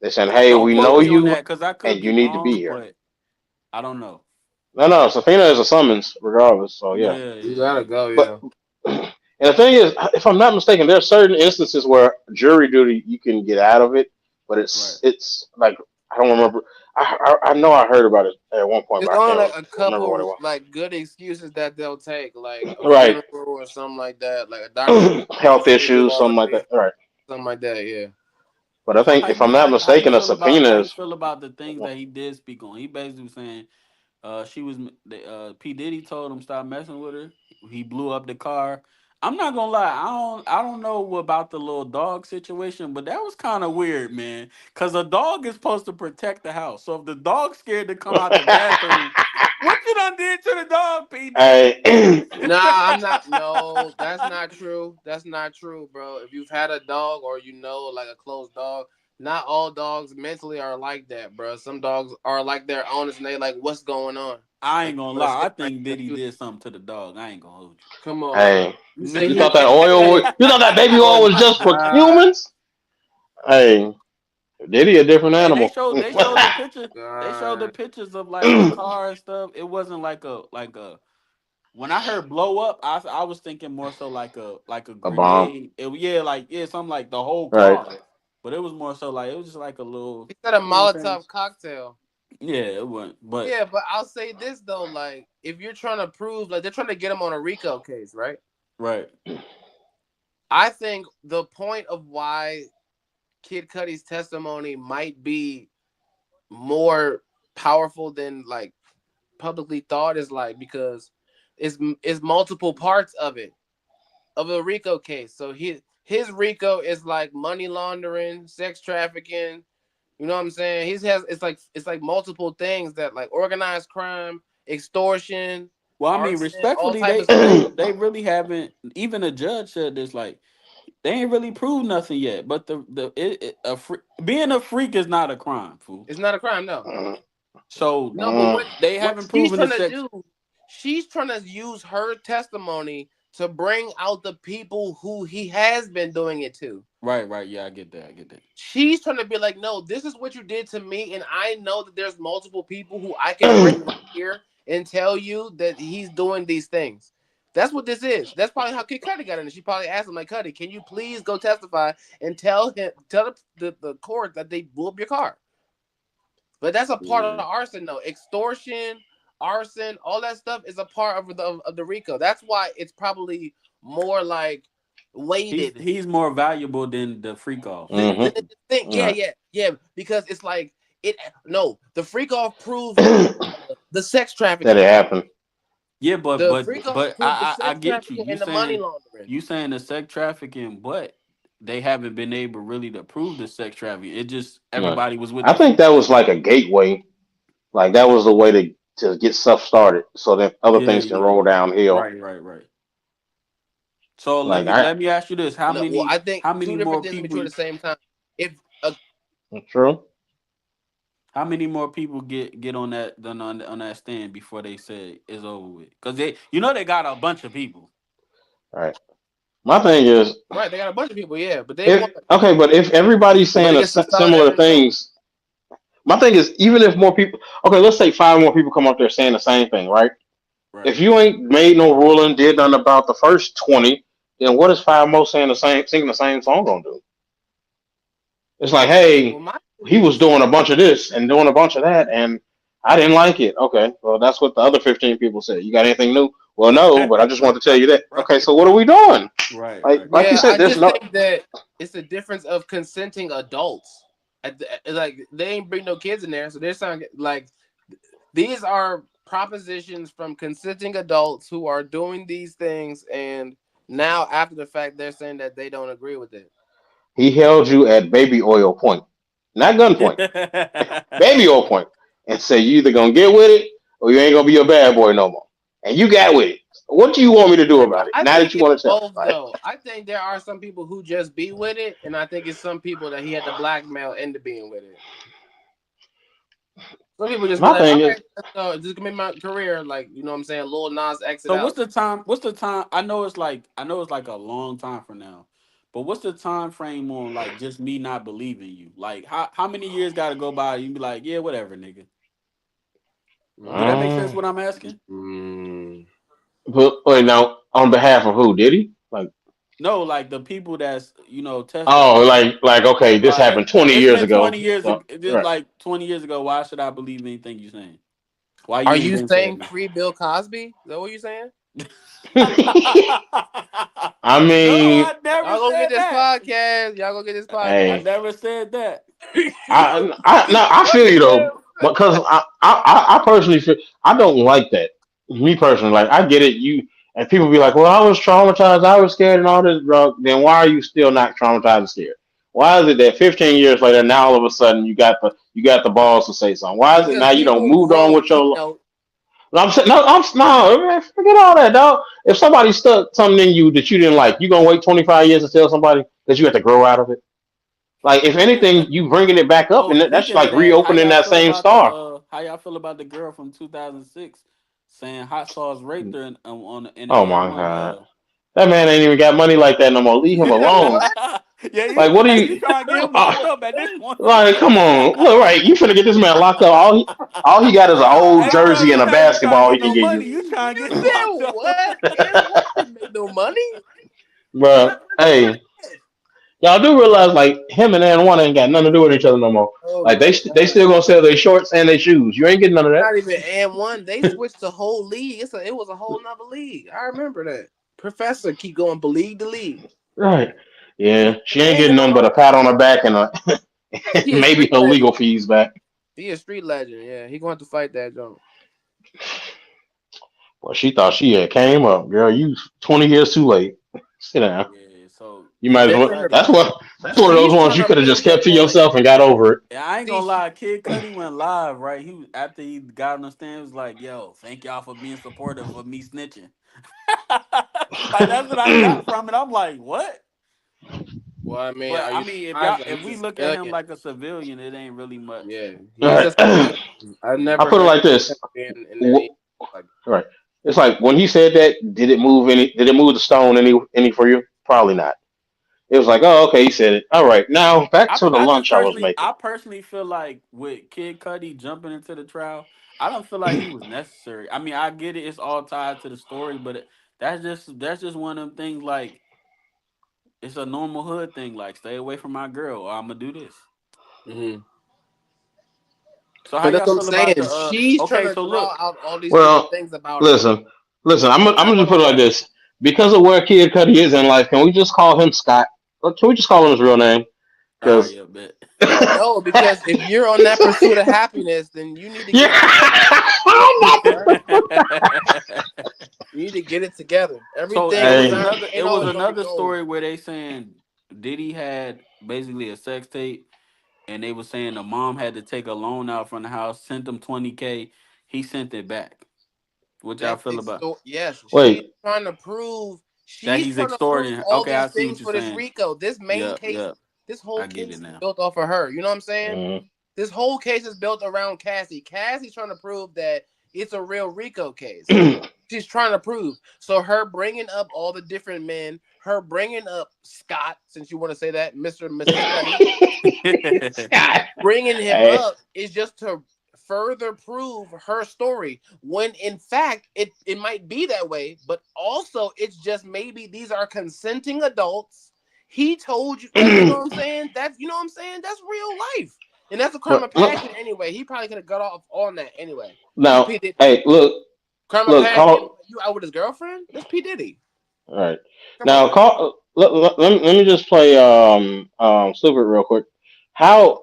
They said, hey, Don't we quote know me on you that because I could and be you need to be wrong, here. but I don't know. No, no, subpoena is a summons, regardless. So, yeah. Yeah, you yeah, gotta yeah. go. But, Yeah. and the thing is, if I'm not mistaken, there are certain instances where jury duty, you can get out of it, but Right. it's like, I don't remember. I know I heard about it at one point, There's but I only can't like a remember what it couple was. like good excuses that they'll take, like a Right. funeral or something like that, like a doctor's Health surgery issues, something like already, that. Right. something like that. Yeah. But I So think, if I'm not mistaken, a how subpoena you is. feel about the things that he did speak on? He basically was saying she was P Diddy told him stop messing with her. He blew up the car. I'm not gonna lie, I don't know about the little dog situation, but that was kind of weird, man. Cause a dog is supposed to protect the house. So if the dog's scared to come out the bathroom, what you done did to the dog, P Diddy? Hey, Nah, I'm not. No, that's not true. That's not true, bro. If you've had a dog or you know like a close dog, not all dogs mentally are like that, bro. Some dogs are like their owners and they like, what's going on? I And ain't gonna want to lie, I sit right think there. Diddy did something to the dog. I ain't gonna hold Come on, bro. hey, You you. say you he? thought that oil was, Hey, you thought that baby oh oil was my just for god, humans? Hey, Diddy a different Hey, animal. they showed the picture. They showed the god. pictures of like the car and stuff. It wasn't like a. When I heard blow up, I was thinking more so like a A bomb. grenade. Yeah, like yeah, something like the whole Right. car. But it was more so like it was just like a little. He said a You know what I'm saying? Molotov cocktail. Yeah, it wasn't. But Yeah, but I'll say this though, like if you're trying to prove, like they're trying to get him on a RICO case, right? Right. I think the point of why Kid Cudi's testimony might be more powerful than like publicly thought is like because it's multiple parts of it of a RICO case. So his RICO is like money laundering, sex trafficking. You know what I'm saying? He's has it's like multiple things that like organized crime, extortion, Well, I mean, arson, all respectfully, type they of stuff. they they really haven't. Even a judge said this. Like, they ain't really proved nothing yet. But being a freak is not a crime, fool. It's not a crime, no. So No, but they what haven't she's proven the trying to sex. do, she's trying to use her testimony to bring out the people who he has been doing it to. Right, right. Yeah, I get that. I get that. She's trying to be like, no, this is what you did to me, and I know that there's multiple people who I can bring right here and tell you that he's doing these things. That's what this is. That's probably how Kid Cudi got in it. She probably asked him, like, Cudi, can you please go testify and tell the court that they blew up your car? But that's a part of Yeah. the arson, though. Extortion, arson, all that stuff is a part of the RICO. That's why it's probably more like weighted He's more valuable than the freak off. than Mm-hmm. the thing. Yeah, Yeah. yeah. Because it's like it. No, the freak off proved the sex That trafficking. it happened. Yeah, The freak off but proved the I sex get you. trafficking and the money laundering. You saying the sex trafficking, but they haven't been able really to prove the sex trafficking. It just No. everybody was with I the think freak that off. was like a gateway. Like that was the way to get stuff started, so that other Yeah, things can yeah. roll downhill. Right, right, right. So Like let me ask you this: No, well, I think how two many different more things can be people true at the same time. If true. get on that than on that stand before they say it's over with? Because they got a bunch of people. Right. My thing is, right, they got a bunch of people, yeah, but they if want, okay, but if everybody's but saying it gets to solid similar evidence though. things, my thing is, even if more people, okay, let's say five more people come up there saying the same thing, right? Right. If you ain't made no ruling, did nothing about the first 20, then what is five more singing the same song gonna do? It's like, Well, hey, my he thing was is, doing a bunch of this and doing a bunch of that, and I didn't like it. Okay, well, that's what the other 15 people said. You got anything new? Well, no, but I just wanted to tell you that. Okay, Right. so what are we doing? Right. Like, Right. like you yeah, said, I there's just no. think that it's the difference of consenting adults. Like they ain't bring no kids in there, so they're saying like these are propositions from consenting adults who are doing these things, and now after the fact, they're saying that they don't agree with it. He held you at baby oil point, not gunpoint, baby oil point, and said you either gonna get with it or you ain't gonna be a bad boy no more. And you got with it. What do you want me to do about it? I Now that think you it's want to tell me, both like though. I think there are some people who just be with it, and I think it's some people that he had to blackmail into being with it. Some people just be my like, thing all is, right, let's go. Just give me my career. Like, you know what I'm saying? Lil Nas exit So what's out. the time? What's the time? I know it's like a long time from now. But what's the time frame on like just me not believing you? Like how many years got to go by? You be like, yeah, whatever, nigga. Do that make sense? uh, What I'm asking? Mm. but wait now, on behalf of who did he? Like, No, like the people that's oh, testifying. like okay, this Like happened 20 it's years been ago. 20 years So ago. Just right. like 20 years ago. Why should I believe anything you saying? Why Are you ain't you been said saying nothing? free Bill Cosby? Is that what you're saying? I No, mean, I never Y'all go get said this that. podcast. Y'all go get this I hey, podcast. never said that. no, I What feel the you though, hell? because I personally feel I don't like that. Me personally, like I get it. You and people be like, "Well, I was traumatized, I was scared, and all this." Bro, then why are you still not traumatized and scared? Why is it that 15 years later, now all of a sudden you got the balls to say something? Why is it Because now you don't people moved on grow. with your? No, No, I'm saying no, no, man, forget all that, dog. If somebody stuck something in you that you didn't like, you gonna wait 25 years to tell somebody that you have to grow out of it. Like, if anything, you bringing it back up, Oh, and that's speaking of like that, reopening that same star. how y'all feel about the girl from 2006 saying hot sauce raped her in the Oh and my one god, that man ain't even got money like that no more. Leave him alone. what? Yeah, Like, what are you you? trying to get him locked up at this point. Like, come on, look, right? You finna get this man locked up. All he got is an old Hey bro, jersey and you a not even trying to basketball he get can no give money, you, you trying to You get him said locked what? up. And what didn't make no money? What bro. what did what Hey, y'all do realize like him and N one ain't got nothing to do with each other no more. Oh Like my they god! still gonna sell their shorts and their shoes. You ain't getting none of that. Not even and one. They switched the whole league. It was a whole nother league. I remember that. Professor keep going from league to league. Right. Yeah, she ain't And getting nothing but a pat on her back and he a maybe street her legend. legal fees back. He a street legend. Yeah, he going to have to fight that joint. Well, she thought she had came up, girl. You 20 years too late. Sit down. Yeah. So You might Kid as They're well. trying to. Cudi. That's one of those She's ones trying you to could have just prove a kept to point. yourself and got over it. Yeah, I ain't See, gonna lie. Kid Cudi went live, right? After he got on the stand, he was like, "Yo, thank y'all for being supportive of me snitching." Like that's what I got from it. I'm like, what? well, I mean, But are I you mean, surprised? Are if you we a look at him civilian? like a civilian, it ain't really much. Yeah, All he's right. a civilian. I I never put it heard like this. him being in Wh- any like. Right. It's like when he said that, did it move any? Did it move the stone any for you? Probably not. It was like, oh, okay, he said it. All right, now back to the lunch I was making. I personally feel like with Kid Cudi jumping into the trial, I don't feel like he was necessary. I mean, I get it; it's all tied to the story, but that's just one of them things. Like it's a normal hood thing. Like stay away from my girl, or I'm gonna do this. Hmm. So how But y'all that's what I'm feel about saying. the? She's trying Okay, to so draw look, out all these different Well, things about her. listen, listen. I'm okay, gonna hold just put on, it like Dad. this. Because of where Kid Cudi is in life, can we just call him Scott? Or can we just call him his real name? Ah, Because yeah, bet. No, because if you're on that pursuit of happiness, then you need to get it together. yeah. All right, you need to get it together. So Everything it is was Hey. not it ain't was always gonna be another gold. story where they saying Diddy had basically a sex tape, and they were saying the mom had to take a loan out from the house, sent him 20K. He sent it back. What y'all That's feel about yes. Wait. that? She's He's trying to prove extorting her. all Okay, I these see things what you're for this saying. Rico. This main Yeah, case, yeah, this whole I get case it is now. built off of her. You know what I'm saying? Mm, This whole case is built around Cassie. Cassie's trying to prove that it's a real Rico case. She's trying to prove. So her bringing up all the different men, her bringing up Scott, since you want to say that, Mrs. Cuddy, Scott. bringing him Hey. up is just to further prove her story. When in fact it might be that way, but also it's just maybe these are consenting adults. He told you, like, you know what I'm saying? That's, you know what I'm saying? That's real life. And that's a crime But of look passion anyway. He probably could have got off on that anyway. He's now. P Diddy. Hey, look, Crime of look. passion. Call. You out with his girlfriend? That's P Diddy. All right. Come Now, on. call. Let me just play stupid real quick. How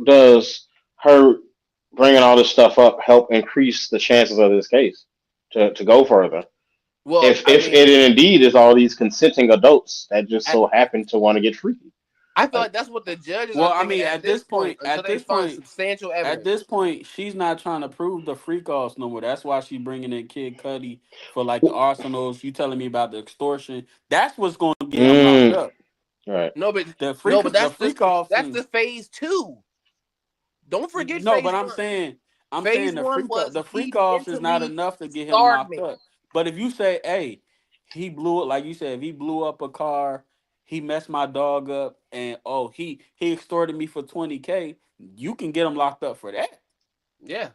does her bringing all this stuff up help increase the chances of this case to go further? Well, I If it mean, indeed is all these consenting adults that just I, so happen to want to get freaky, I feel like, like that's what the judges are Well, I thinking mean, at this point until they find substantial at evidence. this point, she's not trying to prove the freak offs no more. That's why she bringing in Kid Cudi for like the arsenals. You telling me about the extortion? That's what's going to get him locked mm, up. right. No, but The freak offs that's and the phase two. Don't forget no, but phase one. I'm saying Phase one was the he freak offs is not mentally enough to get him scarred locked me. up. But if you say, hey, he blew it, like you said, if he blew up a car, he messed my dog up, and oh, he extorted me for 20K, you can get him locked up for that. Yeah,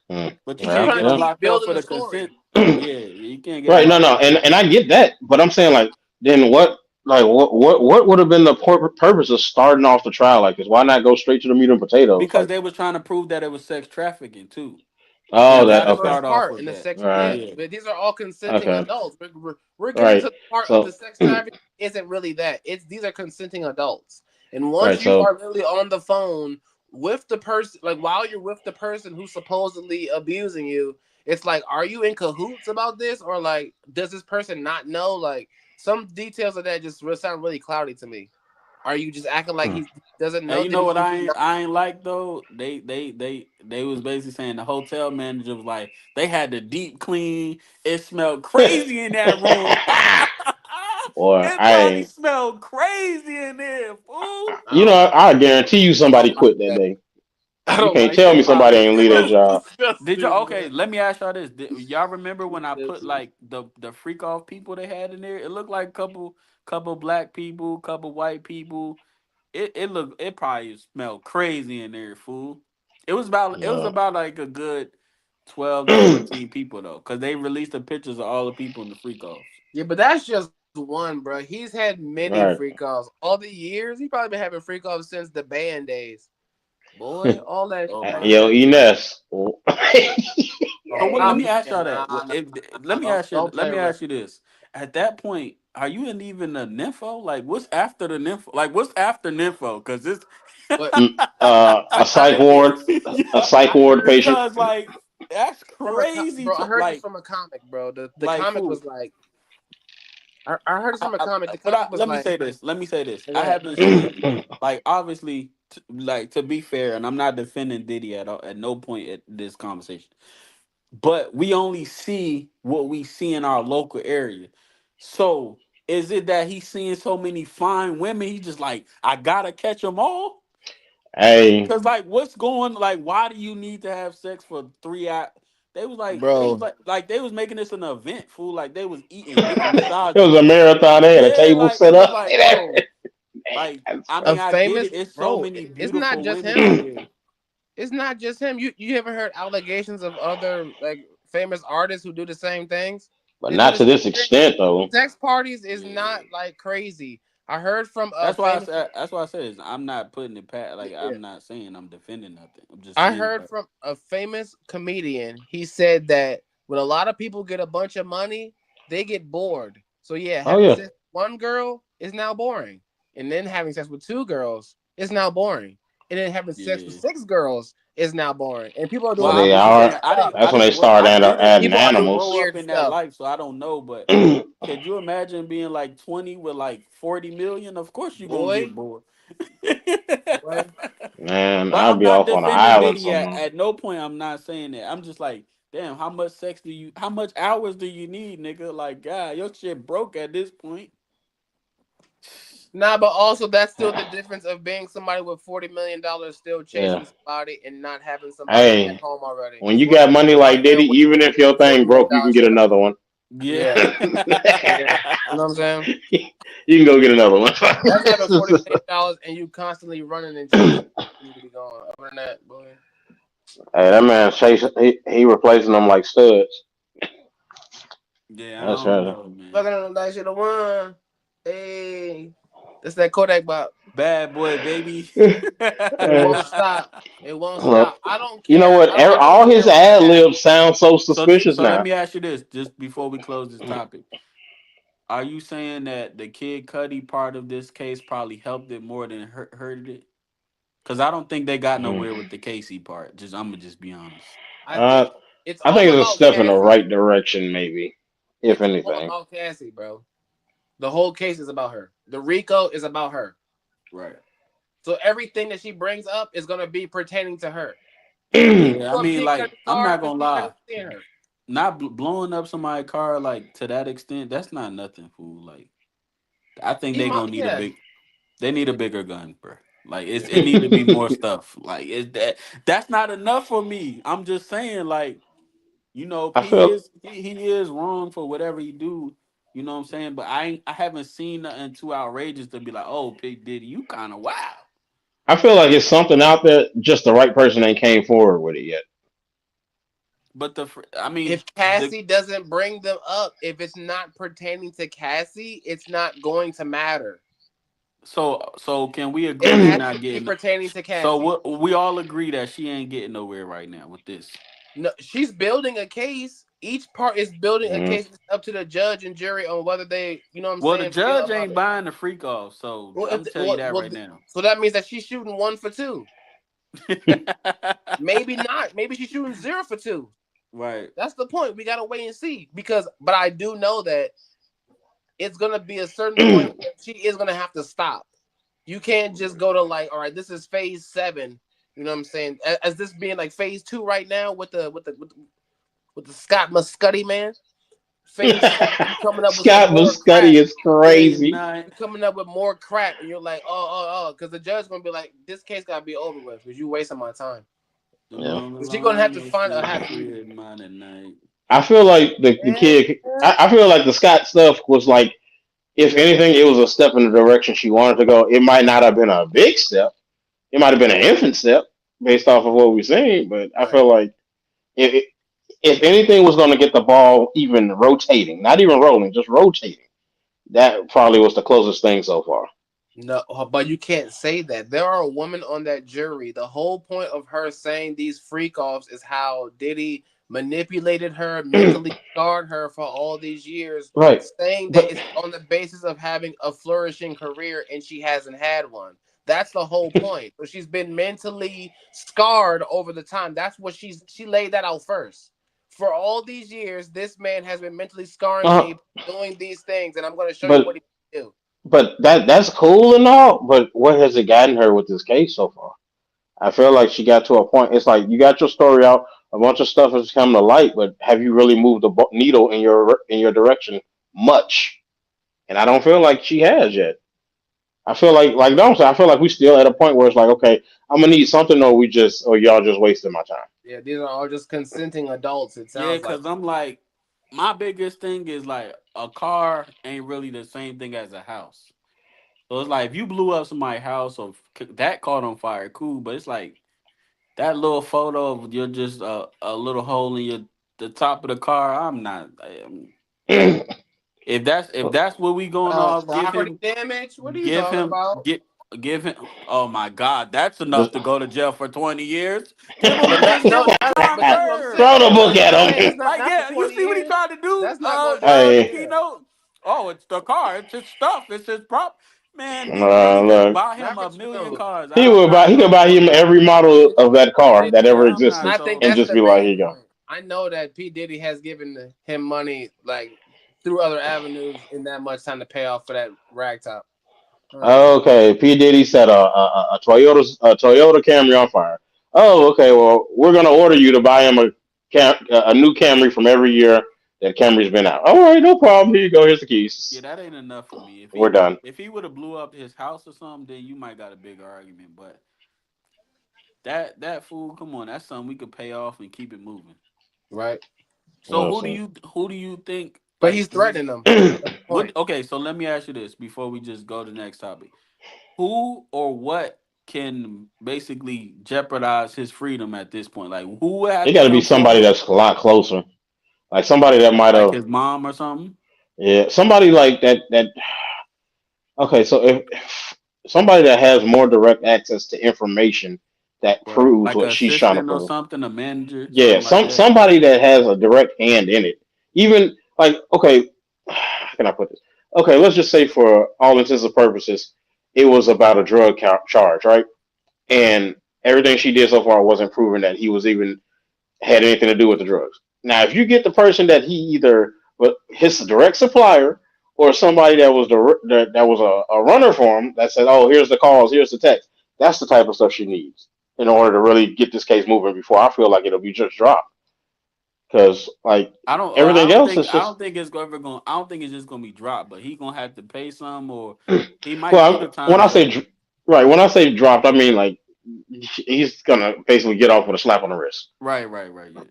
But you she's Well, can't trying get to him well. keep locked up building for the the story. consent. Yeah, you can't get him Right, no, locked no, up for and that. I get that, but I'm saying like, then what? Like, what would have been the purpose of starting off the trial like this? Why not go straight to the meat and potatoes? Because Like, they was trying to prove that it was sex trafficking too. You oh, That's that got to the okay, first start off part with in the that. sex. all right, Yeah, Yeah. but these are all consenting okay, adults. We're getting right. to the part of the So, sex trafficking. Isn't really that. It's these are consenting adults. And once right, you so, are really on the phone with the person, like while you're with the person who's supposedly abusing you, it's like, are you in cahoots about this, or like, does this person not know? Like, some details of that just sound really cloudy to me. Are you just acting like hmm. he doesn't And know? you Did know he? what Did he not? I ain't like though? They was basically saying the hotel manager was like they had the deep clean. It smelled crazy in that room. Or It probably I, smelled crazy in there, fool. I you don't. know, I guarantee you I somebody don't like quit that that. day. I You don't can't like tell It me that. somebody probably ain't leave their That's smelled. job. Did you disgusting, okay? man. Let me ask y'all this. Y'all remember when I put Disgusting. like the freak off people they had in there? It looked like couple black people, couple white people. It probably smelled crazy in there, fool. It was No. about like a good 12 to 14 people though, because they released the pictures of all the people in the freak offs. Yeah, but that's just one, bro. He's had many Right. freak offs. All the years, he probably been having freak offs since the band days. Boy, all that Oh my Yo, man. goodness. Ines. So Oh, what? I Let mean, me ask y'all that. nah, Let me don't ask play you around. this. at that point, are you in even a nympho? Like, what's after the nympho? Like, what's after nympho? Because it's But A I psych heard ward, a yeah, psych I ward heard patient. because like that's from a crazy bro. I to heard this from a comic, bro. The comic fool. was like I heard this from a comic. The But comic was let me like, say this. Let me say this. go I ahead. haven't seen like obviously like to be fair, and I'm not defending Diddy at all, at no point at this conversation. But we only see what we see in our local area. So is it that he's seeing so many fine women? He just like I gotta catch them all. Hey, Cause like what's going like? Why do you need to have sex for 3 hours? Bro, They was making this an event, fool. Like they was eating, getting it was massages. a marathon. They had a Yeah, table like it set was up. like, bro, Man, like that's I a mean, crazy. I get famous it. It's so bro. many It's not beautiful just women him. out there. It's not just him. You ever heard allegations of other like famous artists who do the same things? But They do not the to same this thing. extent, though. Sex parties is not Yeah. like crazy. I heard from a That's why I famous. said. That's why I said is I'm not putting it past. Like Yeah. I'm not saying I'm defending nothing. I'm just I saying heard like, from a famous comedian. He said that when a lot of people get a bunch of money, they get bored. So yeah, Oh having yeah. sex with one girl is now boring, and then having sex with two girls is now boring, and then having sex with yeah. six girls is now boring, and people are Well, So doing they weird I'm just are. saying stuff. That's when they well, start adding People are doing I didn't animals. grow up weird in that stuff, life, so I don't know. But could you imagine being like 20 with like 40 million? Of course you're gonna get boy. bored. Boy. Man, But I'd I'm be not off on an defending island Diddy somewhere. at no point. I'm not saying that. I'm just like, damn, how much hours do you need, nigga? Like, God, your shit broke at this point. Nah, but also that's still the difference of being somebody with $40 million still Yeah. chasing somebody and not having somebody at Hey, home already. when you Versus got money out like here Diddy, with even if your forty thing million broke, you can dollars get straight up. another one. Yeah. Yeah, yeah. You know what I'm saying? You can go get another one. That's having $40 million and you constantly running and chasing. You need to be going. Other than that, boy. Hey, that man chasing. He replacing them like studs. Yeah, I That's don't right. know, man. Fucking on that shit have won. Hey, that's that Kodak bop. Bad boy, baby. It won't stop. It won't Look, stop. I don't you know care. what? I don't All his care what ad happened. libs sound so suspicious So let now. me ask you this, just before we close this topic. Are you saying that the Kid Cudi part of this case probably helped it more than hurted it? Because I don't think they got Mhm. nowhere with the Casey part. I'm gonna just be honest. I Uh, think it's I all think it's a about step in the Cassie. right direction, maybe, if It's all anything. about Cassie, bro. The whole case is about her. The Rico is about her. Right. So everything that she brings up is gonna be pertaining to her. People Yeah, I up mean, Kid like, Cudi's I'm car not because gonna Kid Cudi lie. was seeing her. Not blowing up somebody's car like to that extent, that's not nothing, fool. Like, I think He they might, gonna need a yeah. big. They need a bigger gun, bro. Like, it need to be more stuff. Like, that's not enough for me. I'm just saying, like, I feel He is wrong for whatever he do. You know what I'm saying? But I haven't seen nothing too outrageous to be like, oh, Big Diddy, you kind of wild. I feel like it's something out there. Just the right person ain't came forward with it yet. But I mean, If Cassie doesn't bring them up, if it's not pertaining to Cassie, it's not going to matter. so can we It agree she has not to be getting? pertaining to So Cassie. what we all agree that she ain't getting nowhere right now with this. No, she's building a case. Each part is building a Mhm. case. It's up to the judge and jury on whether they, you know what I'm Well, the saying, feel judge about ain't it. buying the freak off, so Well, I'm tell you that well, right now. so that means that she's shooting 1 for 2. Maybe not. Maybe she's shooting 0 for 2. Right. That's the point. We gotta wait and see. But I do know that it's gonna be a certain point where she is gonna have to stop. You can't just go to like, all right, this is phase 7. You know what I'm saying? As this being like phase 2 right now with the Scott Muscuddy man. Phase 7, you coming up with some Scott more Muscuddy crap. is Phase crazy. nine. You coming up with more crap, and you're like, because the judge's gonna be like, this case gotta be over with because you wasting my time. I'm Yeah. on the Because you're gonna have line. to Let's find see a the have. kid mine at night. I feel like the kid. I feel like the Scott stuff was like, if anything, it was a step in the direction she wanted to go. It might not have been a big step. It might have been an infant step based off of what we've seen. But I Right. feel like if if anything was going to get the ball even rotating, not even rolling, just rotating, that probably was the closest thing so far. No, but you can't say that. There are women on that jury. The whole point of her saying these freak offs is how Diddy manipulated her, mentally scarred her for all these years, Right. saying that But it's on the basis of having a flourishing career and she hasn't had one. That's the whole point. So she's been mentally scarred over the time. That's what she laid that out first. For all these years, this man has been mentally scarring uh, me, doing these things, and I'm going to show you but what he can do. that's cool and all. But what has it gotten her with this case so far? I feel like she got to a point. It's like you got your story out, a bunch of stuff has come to light, but have you really moved the needle in your direction much? And I don't feel like she has yet. I feel like Dom said, I feel like we still at a point where it's like, okay, I'm gonna need something, or y'all just wasting my time. Yeah, these are all just consenting adults. It Yeah, sounds like. cause I'm like, my biggest thing is like a car ain't really the same thing as a house. So it's like if you blew up somebody's house or that caught on fire, cool. But it's like that little photo of you're just a little hole in your the top of the car. I'm not. If that's what we going off, Property damage. What are you give talking him about? give him. Oh my God, that's enough Just to go to jail for 20 years. Give him But not just give no, him a not time but that's what I'm throw saying. the served. book That's what I'm at saying. It's him. not Like, not for yeah, you 20 see what he years. tried to do, That's not gonna drive the you Hey, there. keynote. Oh, it's the car. It's his stuff. It's his prop. Man, he could look, buy him Not for a too million long. cars. he I'm would buy. not He could sold buy on him that. every model of that car that ever Yeah, I'm And not existed, I think sold and that's on just the be that. like, main here you go. point. I know that P. Diddy has given him money like through other avenues in that much time to pay off for that rag top. Okay, P Diddy set a Toyota Camry on fire. Oh, okay. Well, we're gonna order you to buy him a new Camry from every year that Camry's been out. All right, no problem. Here you go. Here's the Yeah, keys. that ain't enough for me. If We're he done. if he would have blew up his house or something, then you might got a bigger argument. But that fool, come on, that's something we could pay off and keep it moving. Right. So Listen. who do you think But like he's threatening them. That's the what? point. Okay, so let me ask you this before we just go to the next topic. Who or what can basically jeopardize his freedom at this point? Like who would have It to got to be come somebody forward? that's a lot closer, like somebody that might Like have, his mom or something? yeah, somebody like that. Okay, so if somebody that has more direct access to information that Right. proves Like what an she's trying to assistant or prove. something, a manager, Yeah, something like that. somebody that has a direct hand in it. Even like, okay, how can I put this? Okay, let's just say for all intents and purposes, it was about a charge, right? Right. And everything she did so far wasn't proving that he was even had anything to do with the drugs. Now, if you get the person that he either his direct supplier or somebody that was that was a runner for him that said, "Oh, here's the calls, here's the text," that's the type of stuff she needs in order to really get this case moving. Before I feel like it'll be just dropped because like everything else is I just don't think it's ever going. I don't think it's just gonna be dropped. But he gonna have to pay some, or he might do the well. When time I say served. right, when I say dropped, I mean like he's gonna basically get off with a slap on the wrist. Right. Right. Right. Yeah.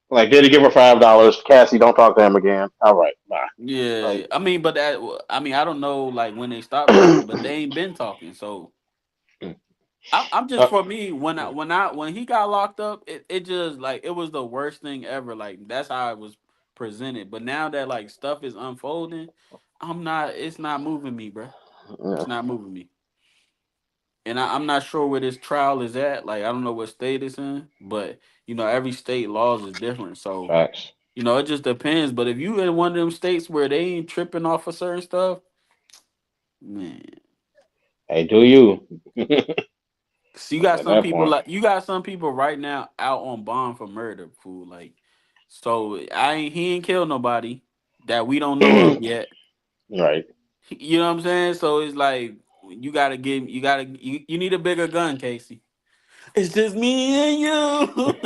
Like, did he give her $5? Cassie, don't talk to him again. All right, bye. Yeah. Like, I mean, but that. I mean, I don't know like when they stopped talking, but they ain't been talking. So I'm just uh, for me when he got locked up, it just like it was the worst thing ever. Like that's how it was presented. But now that like stuff is unfolding, I'm not. It's not moving me, bruh. yeah, It's not moving me. And I'm not sure where this trial is at. Like I don't know what state it's in, but every state laws is different. So facts. it just depends. But if you in one of them states where they ain't tripping off of certain stuff, man, Hey, do you? so At that point, you got some people right now out on bond for murder, fool. Like, so he ain't killed nobody that we don't know of yet. right? You know what I'm saying? So it's like you need a bigger gun, Casey. It's just me and you.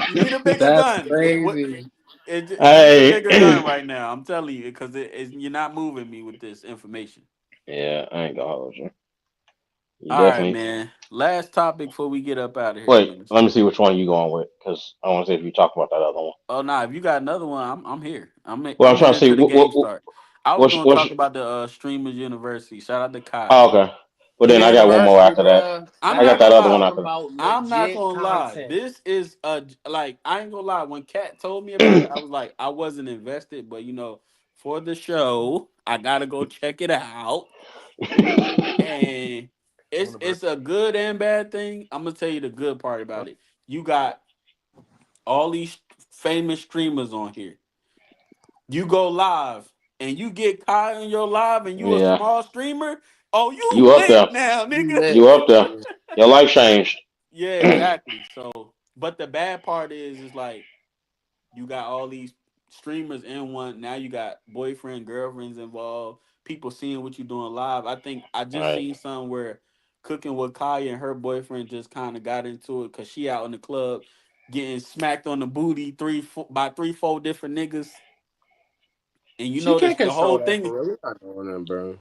You need a bigger That's gun. crazy. You need a Hey, bigger gun right now. I'm telling you because you're not moving me with this information. yeah, I ain't gonna hold you. You All right, definitely man. Last topic before we get up out of here, wait. man. Let me see which one you going with, because I want to see if you talk about that other one. Oh nah, if you got another one, I'm here. Well, I'm I'm trying here to see until the game start. I was gonna what's. talk about the Streamers University. Shout out to Oh, Kai. okay. Well, then I got one more University, after that. bruh. I'm I Now got not that gonna we're other one lie. after talking that. about I'm not legit gonna lie. content. This is like I ain't gonna lie. When Kat told me about it, I was like I wasn't invested, but for the show, I gotta go check it out. And it's a good and bad thing. I'm gonna tell you the good part about it. You got all these famous streamers on here. You go live and you get Kai on your live and you a Yeah, small streamer. Oh, you you up lit there. now, You nigga. lit. You up there. Your life changed. Yeah, exactly. So, but the bad part is like you got all these streamers in one. Now you got boyfriend, girlfriends involved. People seeing what you doing live. I think I just Right. seen something where cooking with Kaya and her boyfriend just kind of got into it because she out in the club getting smacked on the booty by 3, 4 different niggas. And you She know can't this control that for real. We're not doing that, bro.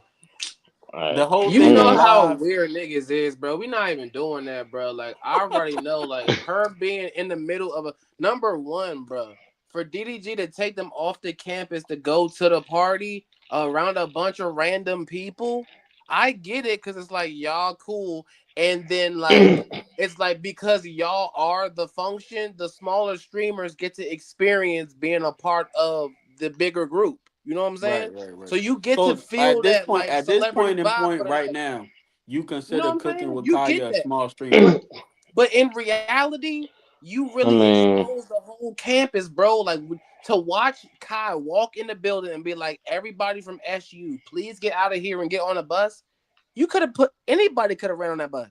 Right. the whole You thing is know Mm. how live. weird niggas is, bro. We not even doing that, bro. Like I already know, like her being in the middle of a number one, bro. For DDG to take them off the campus to go to the party around a bunch of random people, I get it because it's like y'all cool, and then like it's like because y'all are the function, the smaller streamers get to experience being a part of the bigger group. You know what I'm saying? Right, right, So right. you get to So feel that like at this celebrity point in vibe for point the right night. now, you You know consider what I'm cooking saying? with You get Kaya a that. small streamer. I But in reality, you really mean, expose the whole campus, bro. Like to watch Kai walk in the building and be like, everybody from SU, please get out of here and get on a bus. You could have put anybody could have ran on that bus.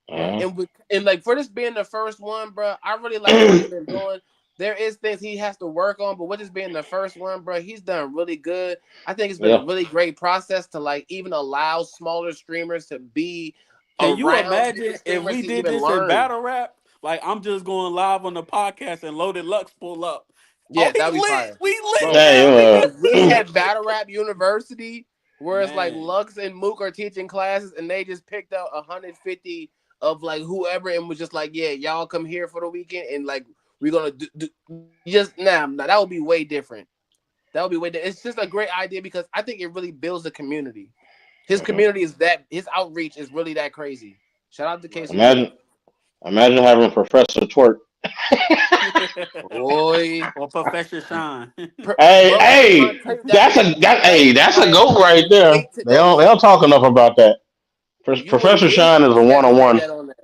yeah, And like for this being the first one, bro, I really like what he's been doing. There is things he has to work on, but with this being the first one, bro, he's done really good. I think it's been a yeah. really great process to like even allow smaller streamers to be Can you around bigger imagine if streamers we to did even this in learn. battle rap? Like I'm just going live on the podcast and Loaded Lux pull up. Oh, Yeah, he that'd be lit. fire. We lit Bro, now, Hey, nigga. if we had Battle Rap University, where it's like Man, Lux and Mook are teaching classes and they just picked out 150 of like whoever and was just like, yeah, y'all come here for the weekend and like we're gonna just nah, that would be way different. That would be way. It's just a great idea because I think it really builds a community. His mhm. community is that his outreach is really that crazy. Shout out to right. KC. Imagine, imagine having Professor Twerk. Boy, Or Professor Shine. Hey, bro, I'm trying to hey, tell you that man is hey, hype. that's a Like, goat I right can't there. wait to go They don't see talk him. enough about that. You would Professor hate Shine to is a see one that on man one. that on there.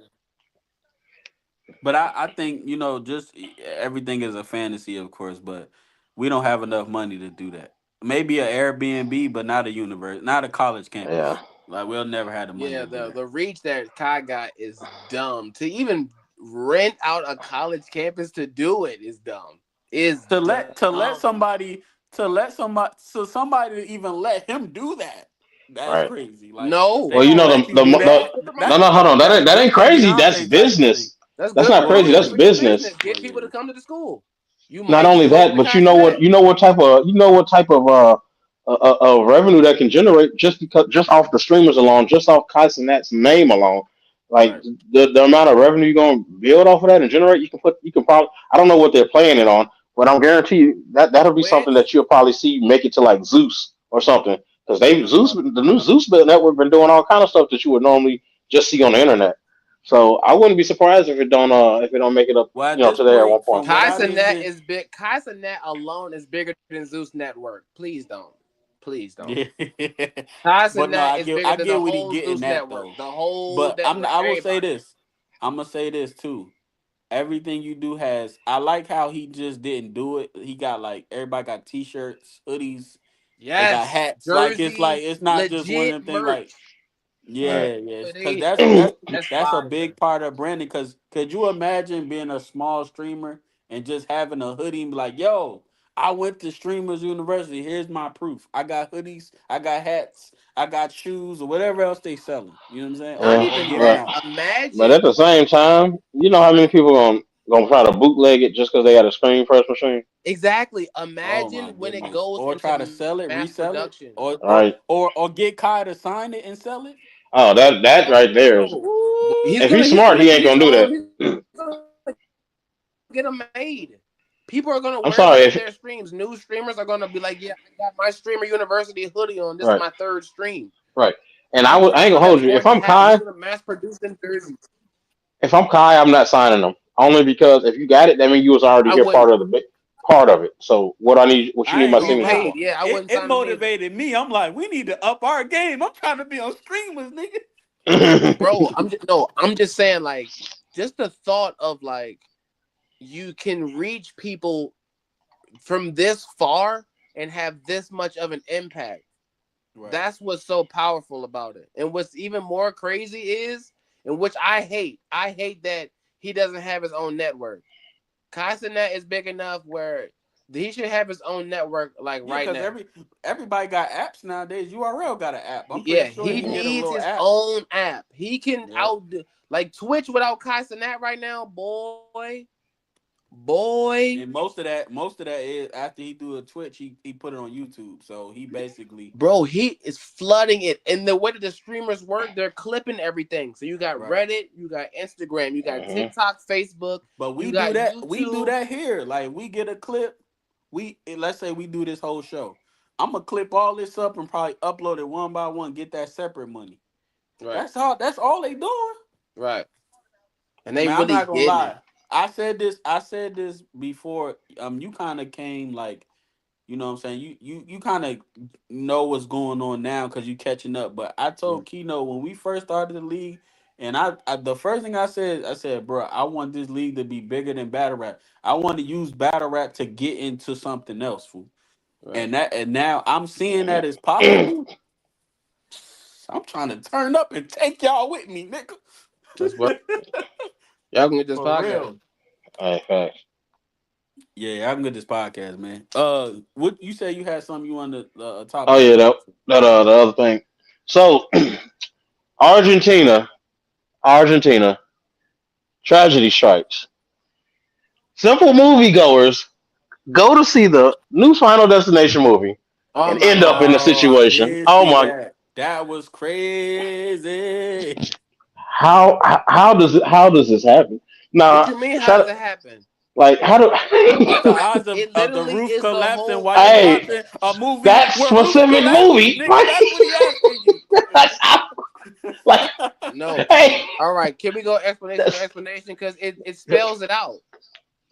But I think, just everything is a fantasy, of course, but we don't have enough money to do that. Maybe a Airbnb, but not a university, not a college Yeah, campus. Like we'll never have the money Yeah, to do the that. the reach that Kai got is dumb. To even rent out a college campus to do it is dumb. Is To let to dumb. let somebody somebody to even let him do that. That's right. crazy. Like No, they Well, gonna let you do the that. for no, That's no, promotion. hold on. that's That ain't Drake and crazy. That's Beyonce type of thing. business. That's That's good not Well, crazy. promotion That's yeah. for your business. business. Get Well, people yeah. to come to the school. You Not might only be going that, to but Kai Cenat. you know what type of revenue that can generate just off the streamers alone, just off Kaizenat's name alone. Like Right. the amount of revenue you're gonna build off of that and generate, you can probably I don't know what they're playing it on, but I'm guarantee you that that'll be something Twitch. that you'll probably see make it to like Zeus or something because they No Zeus doubt. the new Zeus network been doing all kind of stuff that you would normally just see on the internet. So I wouldn't be surprised if it don't make it up Well, at this to there at one point, point. from what Kai I didn't Cenat hear, is big. Kai Cenat alone is bigger than Zeus Network. Please don't. Please don't. yeah. Kai But no, Cenat is bigger I than the get what he whole getting Zeus at Network. though. The whole But network. I will say Everybody. this. I'm gonna say this too. Everything you do has. I like how he just didn't do it. He got like everybody got t-shirts, hoodies. They got Yes, hats. Like jerseys, it's not just one of legit them things. Like merch. Right. yeah, yes, because They, that's that's a fire. big part of branding. Because could you imagine being a small streamer and just having a hoodie and be like, "Yo, I went to Streamers University. Here's my proof. I got hoodies, I got hats, I got shoes, or whatever else they selling. You know what I'm saying? Not Yeah, Or even giving that. right. out. But at Imagine, the same time, you know how many people gonna try to bootleg it just because they got a screen press machine? exactly. Oh my Imagine when it goodness! goes Or into try to mass sell it, resell production. it, Right. or get Kai to sign it and sell it. Oh, that Yes, right there is. bro. If he's smart, he ain't gonna do that. He's gonna get them made. People are gonna I'm wear them sorry. in If their streams. New streamers are gonna be like, "Yeah, I got my streamer university hoodie on. This is right, my third stream." right. And People I ain't gonna that's hold you. going to happen. He's gonna mass produce them jerseys. If I'm Kai, I'm not signing them. Only because if you got it, that means you was already I here wouldn't. part of it. So what you I need ain't my To get gonna signature lie. paid. for? Yeah, I It wouldn't it sign them either. motivated me. I'm like, we need to up our game. I'm trying to be on streamers, nigga. bro. I'm just saying, like, just the thought of like you can reach people from this far and have this much of an impact. Right. That's what's so powerful about it. And what's even more crazy is, and which I hate that he doesn't have his own network. Cenat is big enough where he should have his own network, like Yeah, right because now. everybody got apps nowadays. URL got an app. I'm pretty Yeah, sure he he can get a needs little his app. own app. He can Yep. out like Twitch without Cenat right now, boy. And most of that is after he do a Twitch, he put it on YouTube. So he basically Bro, he is flooding it. And the way that the streamers work, they're clipping everything. So you got right. Reddit, you got Instagram, you got Mhm. TikTok, Facebook, But you got we do YouTube. that here. Like we get a clip. Let's say we do this whole show. I'm gonna clip all this up and probably upload it one by one. Get that separate money. Right, That's all they doing. right. And they Man, I'm really not gonna getting it. lie. I said this before. You kind of came like, you know what I'm saying? You kind of know what's going on now because you catching up. But I Mm, told Keno when we first started the league, and I the first thing I said, bro, I want this league to be bigger than battle rap. I want to use battle rap to get into something else, fool. right. And now I'm seeing that it's Mhm. possible. I'm trying to turn up and take y'all with me, nigga. That's what y'all can get this For podcast. real. Hey, facts. Yeah, I'm good at this podcast, man. What you say you had something you wanted a Oh topic you yeah, wanted? the other thing. So Argentina, Argentina, tragedy strikes. Simple moviegoers go to see the new Final Destination movie Oh and my end up in god. the Oh, I situation. did Oh see my! that. That was crazy. How does this happen? What Nah, you mean? How try does to it happen? like how do? What's the odds It of the literally roof is the collapsing whole while you point. Hey, watching a movie that where roofs specific collapse? movie, Nigga, like, that's what he asking you. like, No. hey, All right. Can we go explanation for that's explanation? Because it spells it out.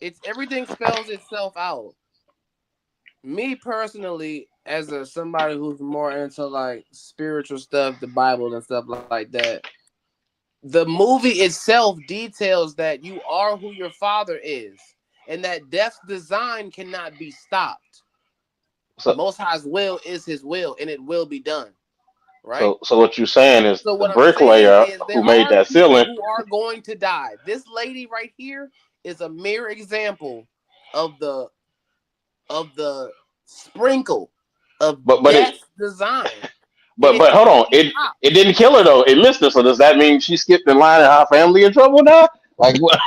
It's everything spells itself out. Me personally, as a somebody who's more into like spiritual stuff, the Bible and stuff like that, the movie itself details that you are who your father is, and that death's design cannot be stopped. so. Most High's will is His will, and it will be done. Right. So what you're saying is So the what I'm saying bricklayer is who there made are that people ceiling, who are going to die. This lady right here is a mere example of the sprinkle of but it death design, and but it hold cannot on, be stopped. it didn't kill her though. It missed her. So does that mean she skipped in line and her family in trouble now? Like what?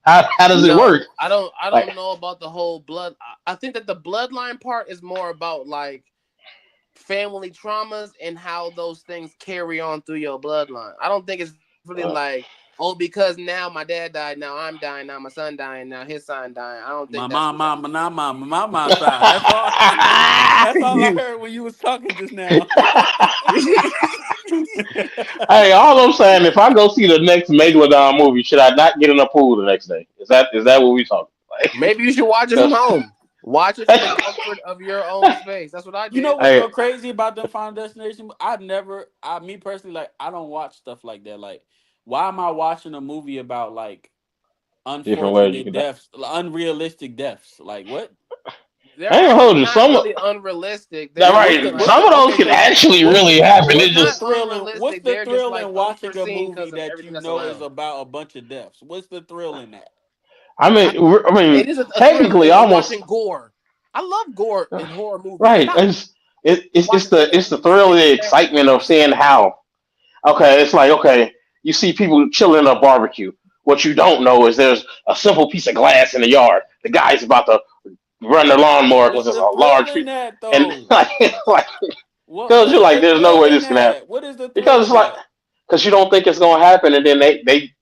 How does it work? No, I don't. I Like don't know about the whole blood. I think that the bloodline part is more about like family traumas and how those things carry on through your bloodline. I don't think it's really uh, like, oh, because now my dad died, now I'm dying, now my son dying, now his son dying. I don't think My that's mom, what that mom, my mom, my side. That's all. That's all I is. heard when you was talking just now. hey, all I'm saying, if I go see the next Megalodon movie, should I not get in a pool the next day? Is that what we talking? Like, Maybe you should watch it from 'cause- home. Watch it from the comfort of your own space. That's what I You know did. what's hey, so crazy about them Final Destination? Me personally, like I don't watch stuff like that. Like, why am I watching a movie about like different ways you unfortunate can die. deaths, unrealistic deaths? Like what? They're I ain't gonna actually hold you. not really unrealistic. They're That Yeah, just right. what's Some the of like those okay? can So actually really happen. they're It's not just what's unrealistic. the They're just thrill like in watching a unforeseen movie because of that everything you that's know is around. about a bunch of deaths? What's the thrill in that? I, I mean, it is a thrill technically, in almost watching gore. I love gore in horror movies. right. Stop It's watching niggas the getting thrill, skinned the in half. excitement of seeing how. Okay, it's like okay, you see people chilling in a barbecue. What you don't know is there's a simple piece of glass in the yard. The guy's about to run the lawnmower because What's there's the a thrill large in piece, that and though? like because you're What's like, the there's no thrill way in this can happen. that? What is the thrill Because in it's like, that? because you don't think it's gonna happen, and then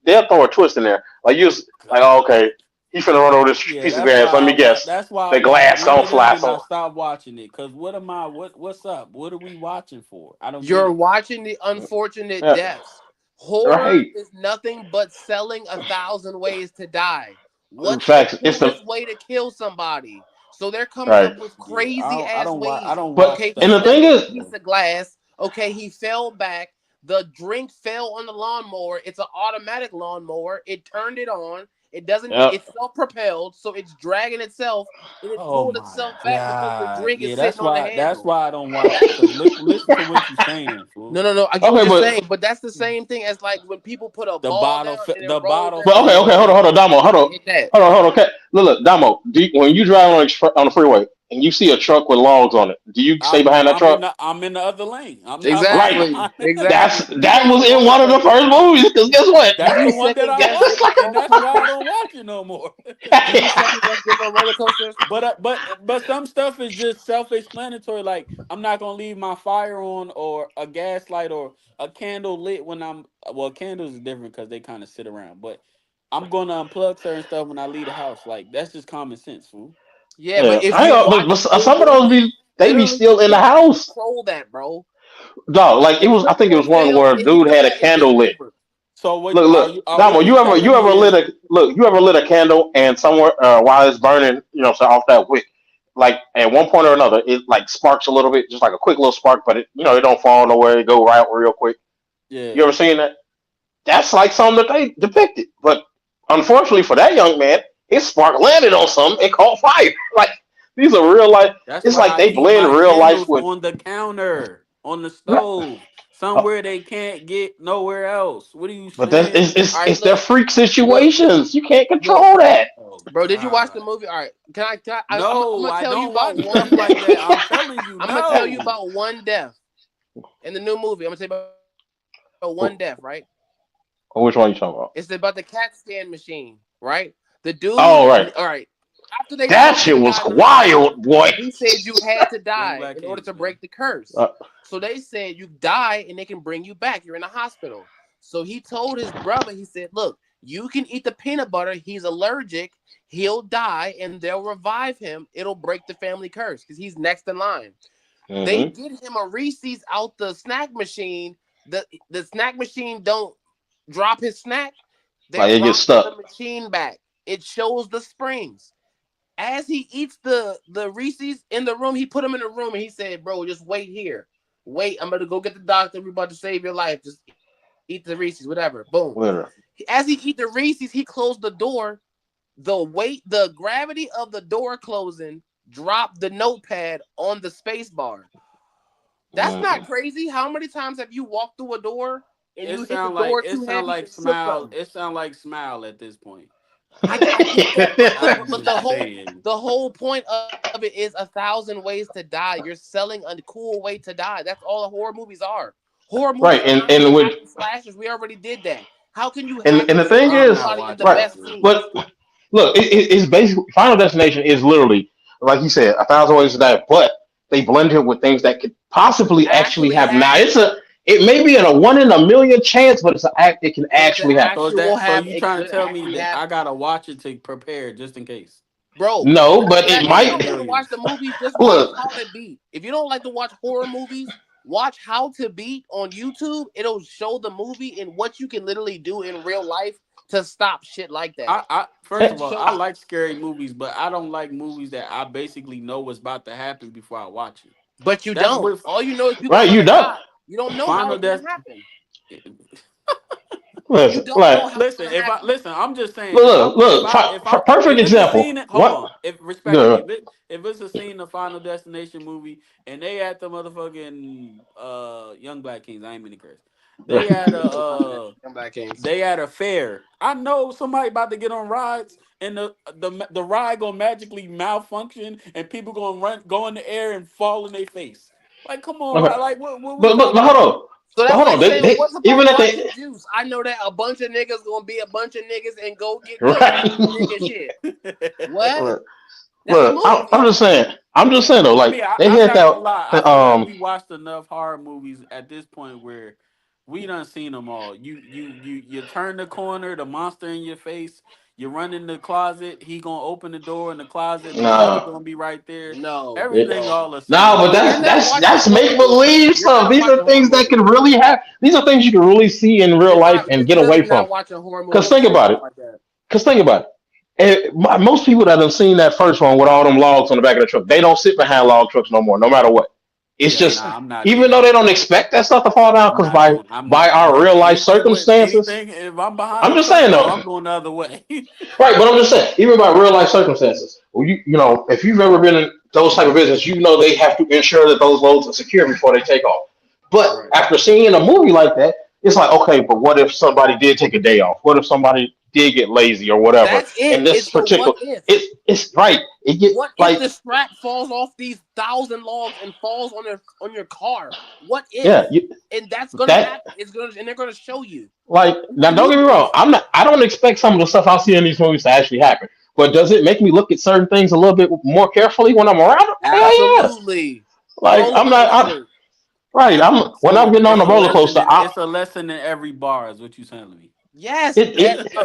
they'll throw a twist in there. Like like, oh, God. okay, he's finna run over this Yeah, piece of glass. Let me guess, that's why the about glass one don't of them fly. and I So stopped watching it. Cause what's up? What are we watching for? I don't get You're it. watching the unfortunate yeah, deaths. Horror right. is nothing but selling 1,000 ways to die. In What's the fact, it's the coolest way to kill somebody? So they're coming right. up with Yeah, crazy I ass don't watch I ways. don't watch But Okay, he stuff and the like stepped thing on that, a is, piece bro. of glass. Okay, he fell back. The drink fell on the lawnmower. It's an automatic lawnmower. It turned it on. It doesn't. Yep. It's self-propelled, so it's dragging itself, and it Oh pulled my itself back because the god. drink is Yeah, sitting on the that's handle. why I don't watch it. Cause listen to what you're saying, fool. No, no, no. I get what Okay, you're but saying, but that's the same thing as like when people put a The ball down and it the rolls bottle But down fell okay, on okay, the hold on, table. Damo, and hit that. hold on. Okay, look, Damo. When you drive on the freeway and you see a truck with logs on it, do you stay behind that truck? I'm in the other lane. I'm not Right. Exactly, behind exactly. You That ride was a in roller one of the coaster. first movies. Because guess what? Do That's you the one that second I guess It's getting watched, on like and roller that's why I coasters? don't watch it no more. Do you second guess getting on roller coasters? But some stuff is just self-explanatory. Like I'm not gonna leave my fire on or a gas light or a candle lit when I'm well. Candles is different because they kind of sit around. But I'm gonna unplug certain stuff when I leave the house. Like that's just common sense, fool. Yeah, but yeah. if I you ain't gonna, watch but a full some of those movie, be they be literally still you in the can't house. control that, bro. Dog, like it If was. I think it someone was one fails where a and hit dude the had a back, it's game candle lit. over. So what Look, what Damo, you telling you me ever lit is a look? You ever lit a candle and somewhere while it's burning, so off that wick, like at one point or another, it like sparks a little bit, just like a quick little spark, but it don't fall nowhere. It go right real quick. You yeah. ever seen that? That's like something that they depicted, but unfortunately for that young man, his spark landed on something and caught fire. Like these are real life. That's It's why like I they keep blend my real life candles with. on the counter, on the uh, stove, somewhere they can't get nowhere else. What are you But that's saying? All right, it's their look, freak look, situations. You can't look, control that. Oh bro. Did you watch the God. movie? All right, I'm No, gonna I tell you don't about watch one stuff like death. that. I'm telling you, I'm gonna tell you no. about one death in the new movie. I'm gonna tell you about one death, right? Which one you talking It's about? about the CAT scan machine, right? The dude, Oh right, all right. After they that told shit this was guy in the movie, wild, boy. he said you had to Young die Black in order Kings, to man. break the curse. Uh, So they said you die and they can bring you back. You're in a hospital. So he told his brother, he said, look, you can eat the peanut butter. He's allergic. He'll die and they'll revive him. It'll break the family curse because he's next in line. They hmm get him a Reese's out the snack machine. The snack machine don't drop his snack. They Like it gets rocking stuck. the machine back. It shows the springs. As he eats the Reese's in the room, he put him in the room and he said, "Bro, just wait here. Wait, I'm gonna go get the doctor. We're about to save your life. Just eat the Reese's, whatever." Boom. Literally. As he eat the Reese's, he closed the door. The gravity of the door closing dropped the notepad on the space bar. That's not hmm crazy. How many times have you walked through a door and you hit the door It too sound heavy like and shook smile. something? It sound like smile at this point. I get that, but I'm the just whole saying. the whole point of it is 1,000 ways to die. You're selling a cool way to die. That's all horror movies are. Horror movies right, are not and just with happy slashers. We already did that. How can you and happy the thing slash I'm is, not somebody in the watching right, it, best fool. but scenes? look, it's basically Final Destination is literally like you said, 1,000 ways to die, but they blend it with things that could possibly actually Actually happen. Now happen. it may be in a one in a million chance, but it's an act it can It's an actually happen. actual So have. you It trying to could tell me actually that I happen. gotta watch it to prepare just in case? Bro, No, matter of but it fact, if One you in a might don't want to watch million. the movies, just watch look. How to Beat. If you don't like to watch horror movies, watch How to Beat on YouTube. It'll show the movie and what you can literally do in real life to stop shit like that. I first It of all, shows, I like scary movies, but I don't like movies that I basically know what's about to happen before I watch it. but you That's don't. with All you know is people are Right, you gonna don't. die. You don't know how Final it's gonna Death. happen. You Listen, don't like know how it's Listen, gonna if I happen. listen, I'm just saying if I perfect if it's a example. scene hold What? on, if respectfully, Good. if it's a scene in the Final Destination movie and they had the motherfucking Young Black Kings, I ain't mean to curse. They had a Come back, Kings. they had a fair. I know somebody about to get on rides and the ride gonna magically malfunction and people gonna go in the air and fall in their face. Like, come on, Okay. right? Like, what we But talking hold about? on. So But that's hold like on. saying, They what's even about if they watching Juice? I know that a bunch of niggas gonna be a bunch of niggas and go get killed by some right. nigga shit. What? Look, That's a I'm movie. just saying. I'm just saying though. I Like mean, they I'm had not that. gonna lie. I that, feel like Um. we watched enough horror movies at this point where we done seen them all. You turn the corner, the monster in your face. You run in the closet. He gonna open the door in the closet. The monster Nah. gonna be right there. No, Everything no. all the No, same. but You're not watching that's horror make movies. believe You're stuff. not These are watching horror things that movies. can really happen. These are things you can really see in real life and You're get away clearly from. not watching horror Cause movies think to see about stuff it. like that. Cause think about it. Most people that have seen that first one with all them logs on the back of the truck, they don't sit behind log trucks no more, no matter what. It's Yeah, just nah, I'm not even either. though they don't expect that stuff to fall down, because I'm by not our either. real life circumstances, Anything, if I'm behind I'm the just truck, saying oh, though. I'm going the other way. Right, but I'm just saying, even by real life circumstances, well, you know, if you've ever been in those type of business, you know they have to ensure that those loads are secure before they take off. But Right. after seeing a movie like that, it's like, okay, but what if somebody did take a day off? What if somebody did get lazy or whatever? That's And it. this It's the what particular, if. it's right. It get What if like, the strap falls off these 1,000 logs and falls on your car? What if? yeah, And that's gonna that happen. It's gonna and they're gonna show you. like What do now. you Don't do get me wrong. next? I don't expect some of the stuff I see in these movies to actually happen. But does it make me look at certain things a little bit more carefully when I'm around them? Hell yes. Absolutely. Like Roller I'm not. coaster. Right. I'm when I'm So getting on the roller coaster. it's a lesson in every bar, is what you telling me. Yes.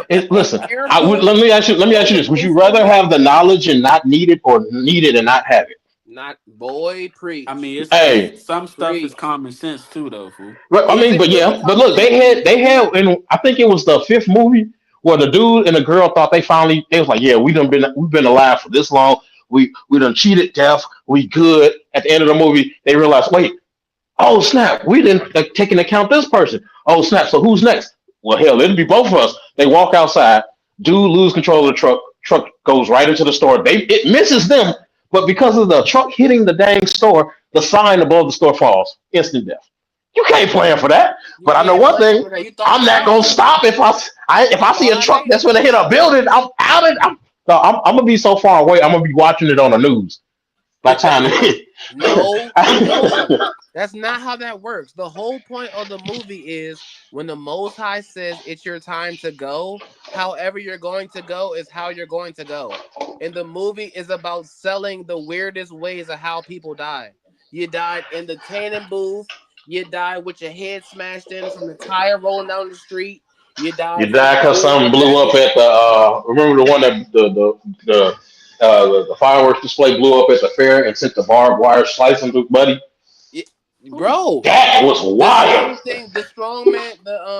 It, Be listen. careful. Let me ask you Roller this: would you rather coaster. have the knowledge and not need it, or need it and not have it? Not boy I preach. mean, Hey, it's some stuff is Preach. common sense too, though, fool. right, I Is mean, it but really yeah, but common look, sense in these they movies? had, and I think it was the fifth movie where the dude and the girl thought they was like, yeah, we've been alive for this long. We done cheated death. We good. At the end of the movie, they realized, wait, oh snap, we didn't take into account this person. Oh snap, so who's next? Well, hell, it'll be both of us. They walk outside. Dude lose control of the truck. Truck goes right into the store. It misses them, but because of the truck hitting the dang store, the sign above the store falls. Instant death. You can't plan for that. You But I know can't one plan thing. for that. You thought I'm not about gonna it. stop if I see All a truck right. that's gonna hit a building. I'm out. No, I'm gonna be so far away. I'm gonna be watching it on the news by the time it hit. No, no. That's not how that works. The whole point of the movie is when the Most High says it's your time to go, however you're going to go is how you're going to go. And the movie is about selling the weirdest ways of how people die. You died in the tanning booth. You died with your head smashed in from the tire rolling down the street. You You died from died because being in the something back blew of up at the. Remember the one that the fireworks display blew up at the fair and sent the barbed wire slicing through Buddy. Yeah, Who? bro. That was The wild. same thing, the strong man,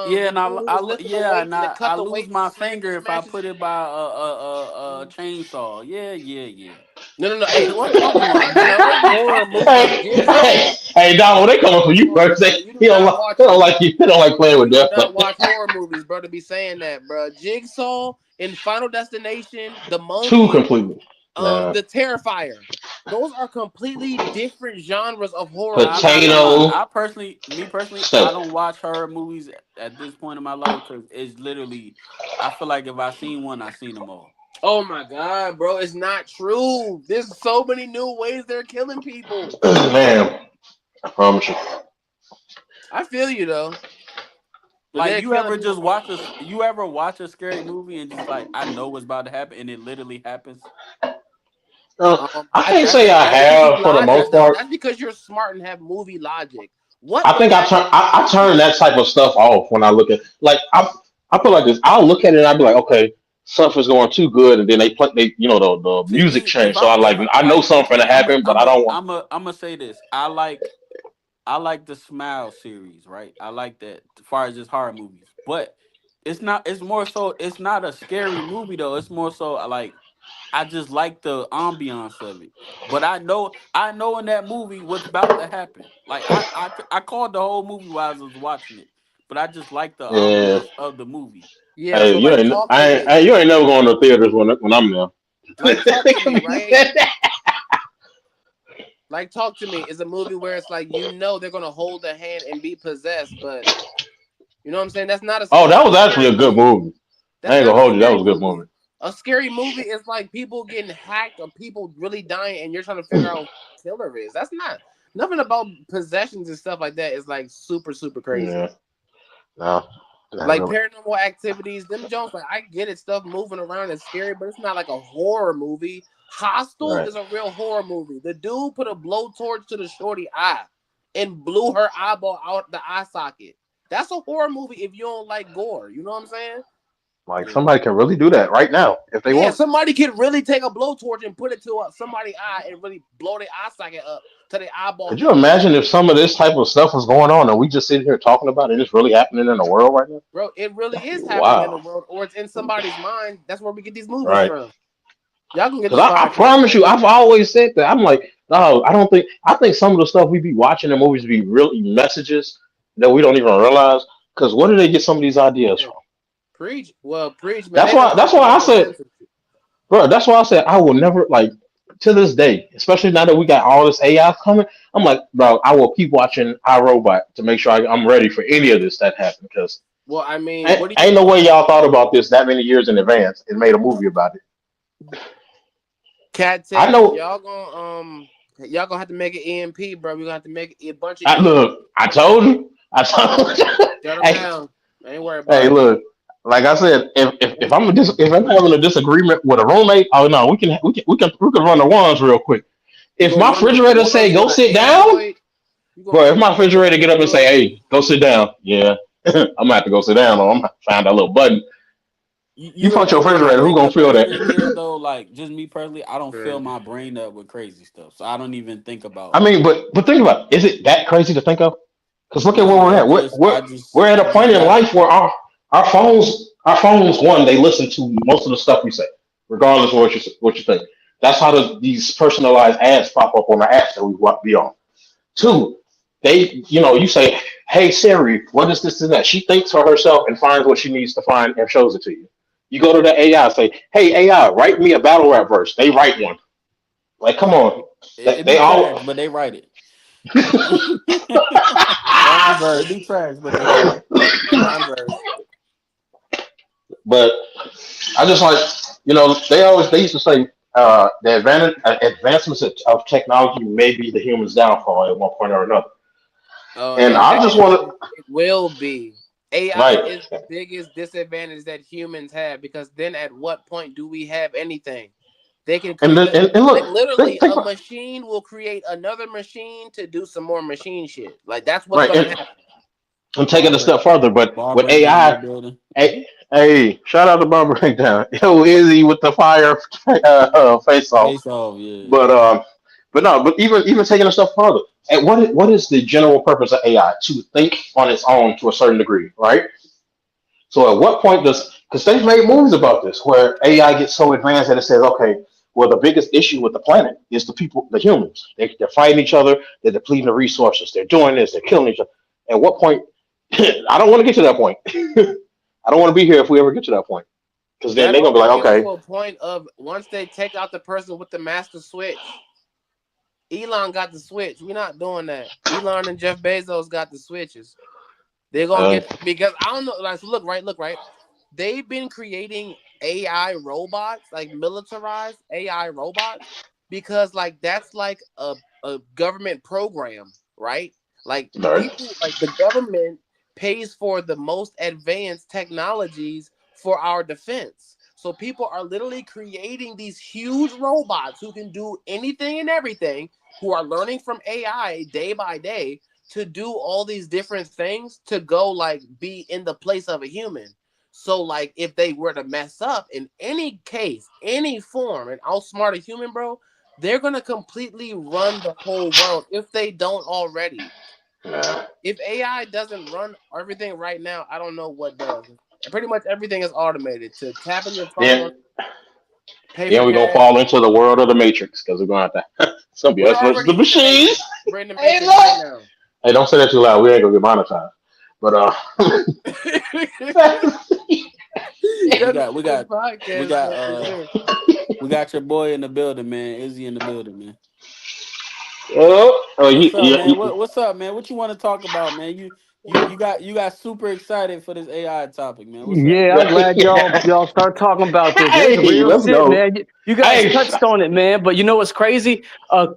Yeah, the and dude who was lifting the weights and they cut I the lose weights and my finger if I smashes. put it by a chainsaw. Yeah, yeah, yeah. No, no, no. Hey, What come on another now? horror movie, Hey, Jigsaw. hey, Donald, they coming for Come you on, first. bro. You do He don't not like, watch. they don't like you. They don't like playing with You do death not like watch that. horror movies, bro. To be saying that, bro. Jigsaw in Final Destination, The Two Mummy, completely. Nah. The Terrifier. Those are completely different genres of horror Nah, I'm movies. not gonna lie. Potato Me personally, I steak. don't watch horror movies at this point in my life because it's literally. I feel like if I seen one, I seen them all. Oh my god, bro, it's not true. There's so many new ways they're killing people. Man, I promise you. I feel you though, but Like they're killing people. you ever watch a scary movie and just like I know what's about to happen and it literally happens. I I can't think say I that's movie have for the logic most That's though. part. That's because you're smart and have movie logic. What I would think happen I if turn you? that type of stuff off when I look at like I put like this. I'll look at it and I'll be like, okay, something's going too good, and then they the see music me change. So I like if I, I know like something's gonna happen, but I don't want. I'm gonna say this. I like the Smile series, right? I like that as far as just horror movies. But it's more so it's not a scary movie though. It's more so like I just like the ambiance of it. But I know in that movie what's about to happen. Like I called the whole movie while I was watching it. But I just like the Yeah, ambiance of the movie. Yeah, hey, so like talk to me. you ain't never going to theaters when I'm there. Like talk to me, right? Like talk to me is a movie where it's like they're gonna hold the hand and be possessed, but you know what I'm saying? Oh, That's that not was a actually scary a good movie. movie. I That's ain't not gonna a hold you. That scary was a good movie. movie. A scary movie is like people getting hacked or people really dying and you're trying to figure out who the killer is. That's not nothing about possessions and stuff like that is like super, super crazy. Yeah, no, not Like really. paranormal activities, them Jones, like I get it, stuff moving around is scary, but it's not like a horror movie. Hostel Right. is a real horror movie. The dude put a blowtorch to the shorty eye and blew her eyeball out the eye socket. That's a horror movie if you don't like gore. You know what I'm saying? Like Yeah. somebody can really do that right now if they Yeah, want. somebody could really take a blowtorch and put it to somebody's eye and really blow their eye socket up till their eyeball Could you melt. imagine if some of this type of stuff was going on and we just sitting here talking about it? It's really happening in the world right now. Bro, it really That'd be is happening in the wild, world, or it's in somebody's mind. That's where we get these movies right? from. Y'all gonna get Because this I podcast promise you, going. I've always said that. I'm like, No, I don't think. I think some of the stuff we be watching in movies be really messages that we don't even realize. Because where do they get some of these ideas Yeah. from? Preach. Well, preach, man. That's They done why. That's opened why I up the said, censorship. bro. That's why I said I will never like to this day, especially now that we got all this AI coming. I'm like, bro, I will keep watching iRobot to make sure I'm ready for any of this that happens. Because Well, I mean, ain't, what do you ain't no way y'all thought about this that many years in advance and made a movie about it. Cat I Tech? know. Y'all gonna have to make an EMP, bro. We gonna have to make a bunch of I EMP. look. I told you. I told you. Shut them Hey, down. Ain't worry about hey, it. look. Like I said, if I'm having a disagreement with a roommate, oh no, we can run the ones real quick. You If gonna my run the refrigerator say ones go with an sit down, Android? You gonna bro. run If the my ones with refrigerator an get up and say, Android? hey, go sit down, yeah, I'm gonna have to go sit down, or I'm gonna find that little button. You You gonna punch your go I refrigerator, who think gonna the feel best that? thing is though, like just me personally, I don't fill Yeah. my brain up with crazy stuff, so I don't even think I about. mean, but think about it. Is it that crazy to think of? Because look at where Nah, we're it at. just, We're at a I just point in got. life where our phones one they listen to most of the stuff we say, regardless of what you think. That's how these personalized ads pop up on the apps that we be on. Two, you say, "Hey Siri, what is this and that?" She thinks for herself and finds what she needs to find and shows it to you. You go to the AI, say, "Hey AI, write me a battle rap verse." They write one. Like, come on, It they be trash, all. but they write it. Fine It verse. be trash, but they write it. Fine verse. But I just like, they used to say the advancements of technology may be the human's downfall at one point or another. Oh, And and I just want it will be. to, AI right, is the biggest disadvantage that humans have because then at what point do we have anything? They can and create then, and like look, literally think a about machine will create another machine to do some more machine shit. Like that's what's right, gonna happen. and take it a Bar step further. But bar with breakdown in the AI, building. hey, shout out to Bob Breakdown, yo, Izzy with the fire face off. Face off, yeah. But no, but even taking a step further, and what is the general purpose of AI? To think on its own to a certain degree, right? So at what point because they've made movies about this where AI gets so advanced that it says, okay, well the biggest issue with the planet is the people, the humans. They're fighting each other, they're depleting the resources, they're doing this, they're killing each other. At what point? I don't want to get to that point. I don't want to be here if we ever get to that point. Because then That they're gonna be only like, gets to okay, a point of once they take out the person with the master switch. Elon got the switch. We're not doing that. Elon and Jeff Bezos got the switches. They're gonna uh, get because I don't know. Like, so look, right. They've been creating AI robots, like militarized AI robots, because like that's like a government program, right? Like all people, like the government pays for the most advanced technologies for our defense. So people are literally creating these huge robots who can do anything and everything, who are learning from AI day by day to do all these different things to go like be in the place of a human. So like if they were to mess up in any case, any form, and outsmart a human, bro, they're gonna completely run the whole world if they don't already. yeah. If AI doesn't run everything right now, I don't know what does. Pretty much everything is automated. To tap in your phone, Then pay for then we're gonna gas. fall into the world of the Matrix because we're gonna have to. It's gonna be We're us versus the already in the machines. matrix. We're in the Hey, matrix right look. now. Hey, don't say that too loud. We ain't gonna get monetized. But We That's got we the got we podcast, got man, for sure. we got your boy in the building, man. Izzy in the building, man. oh, What's up, man? What's up, man? What you want to talk about, man? You got super excited for this AI topic, man. What's up? Yeah, I'm glad y'all start talking about this. It's hey, real let's shit, go. man. You guys Hey, touched on it, man. But you know what's crazy?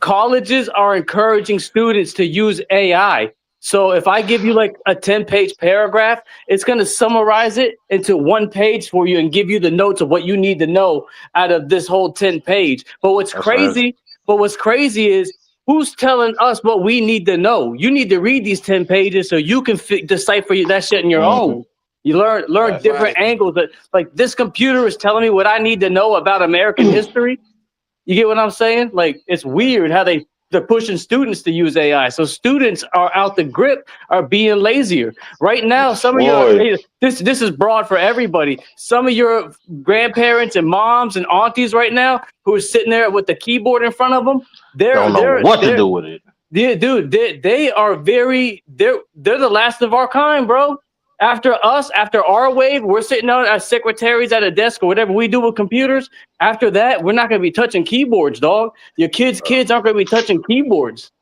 Colleges are encouraging students to use AI. So if I give you like a 10-page paragraph, it's going to summarize it into one page for you and give you the notes of what you need to know out of this whole 10-page. that's crazy. But what's crazy is who's telling us what we need to know? You need to read these 10 pages so you can decipher that shit on your Mm-hmm. own. You learn That's different Right. angles. That like this computer is telling me what I need to know about American history. You get what I'm saying? Like it's weird how they they're pushing students to use AI. So students are out the grip, are being lazier. Right now, some of your Boy, this is broad for everybody. Some of your grandparents and moms and aunties right now who are sitting there with the keyboard in front of them, don't know what to do with it. dude, they are they're the last of our kind, bro. After us, after our wave, we're sitting down as secretaries at a desk or whatever we do with computers. After that, we're not gonna be touching keyboards, dog. Your kids aren't gonna be touching keyboards.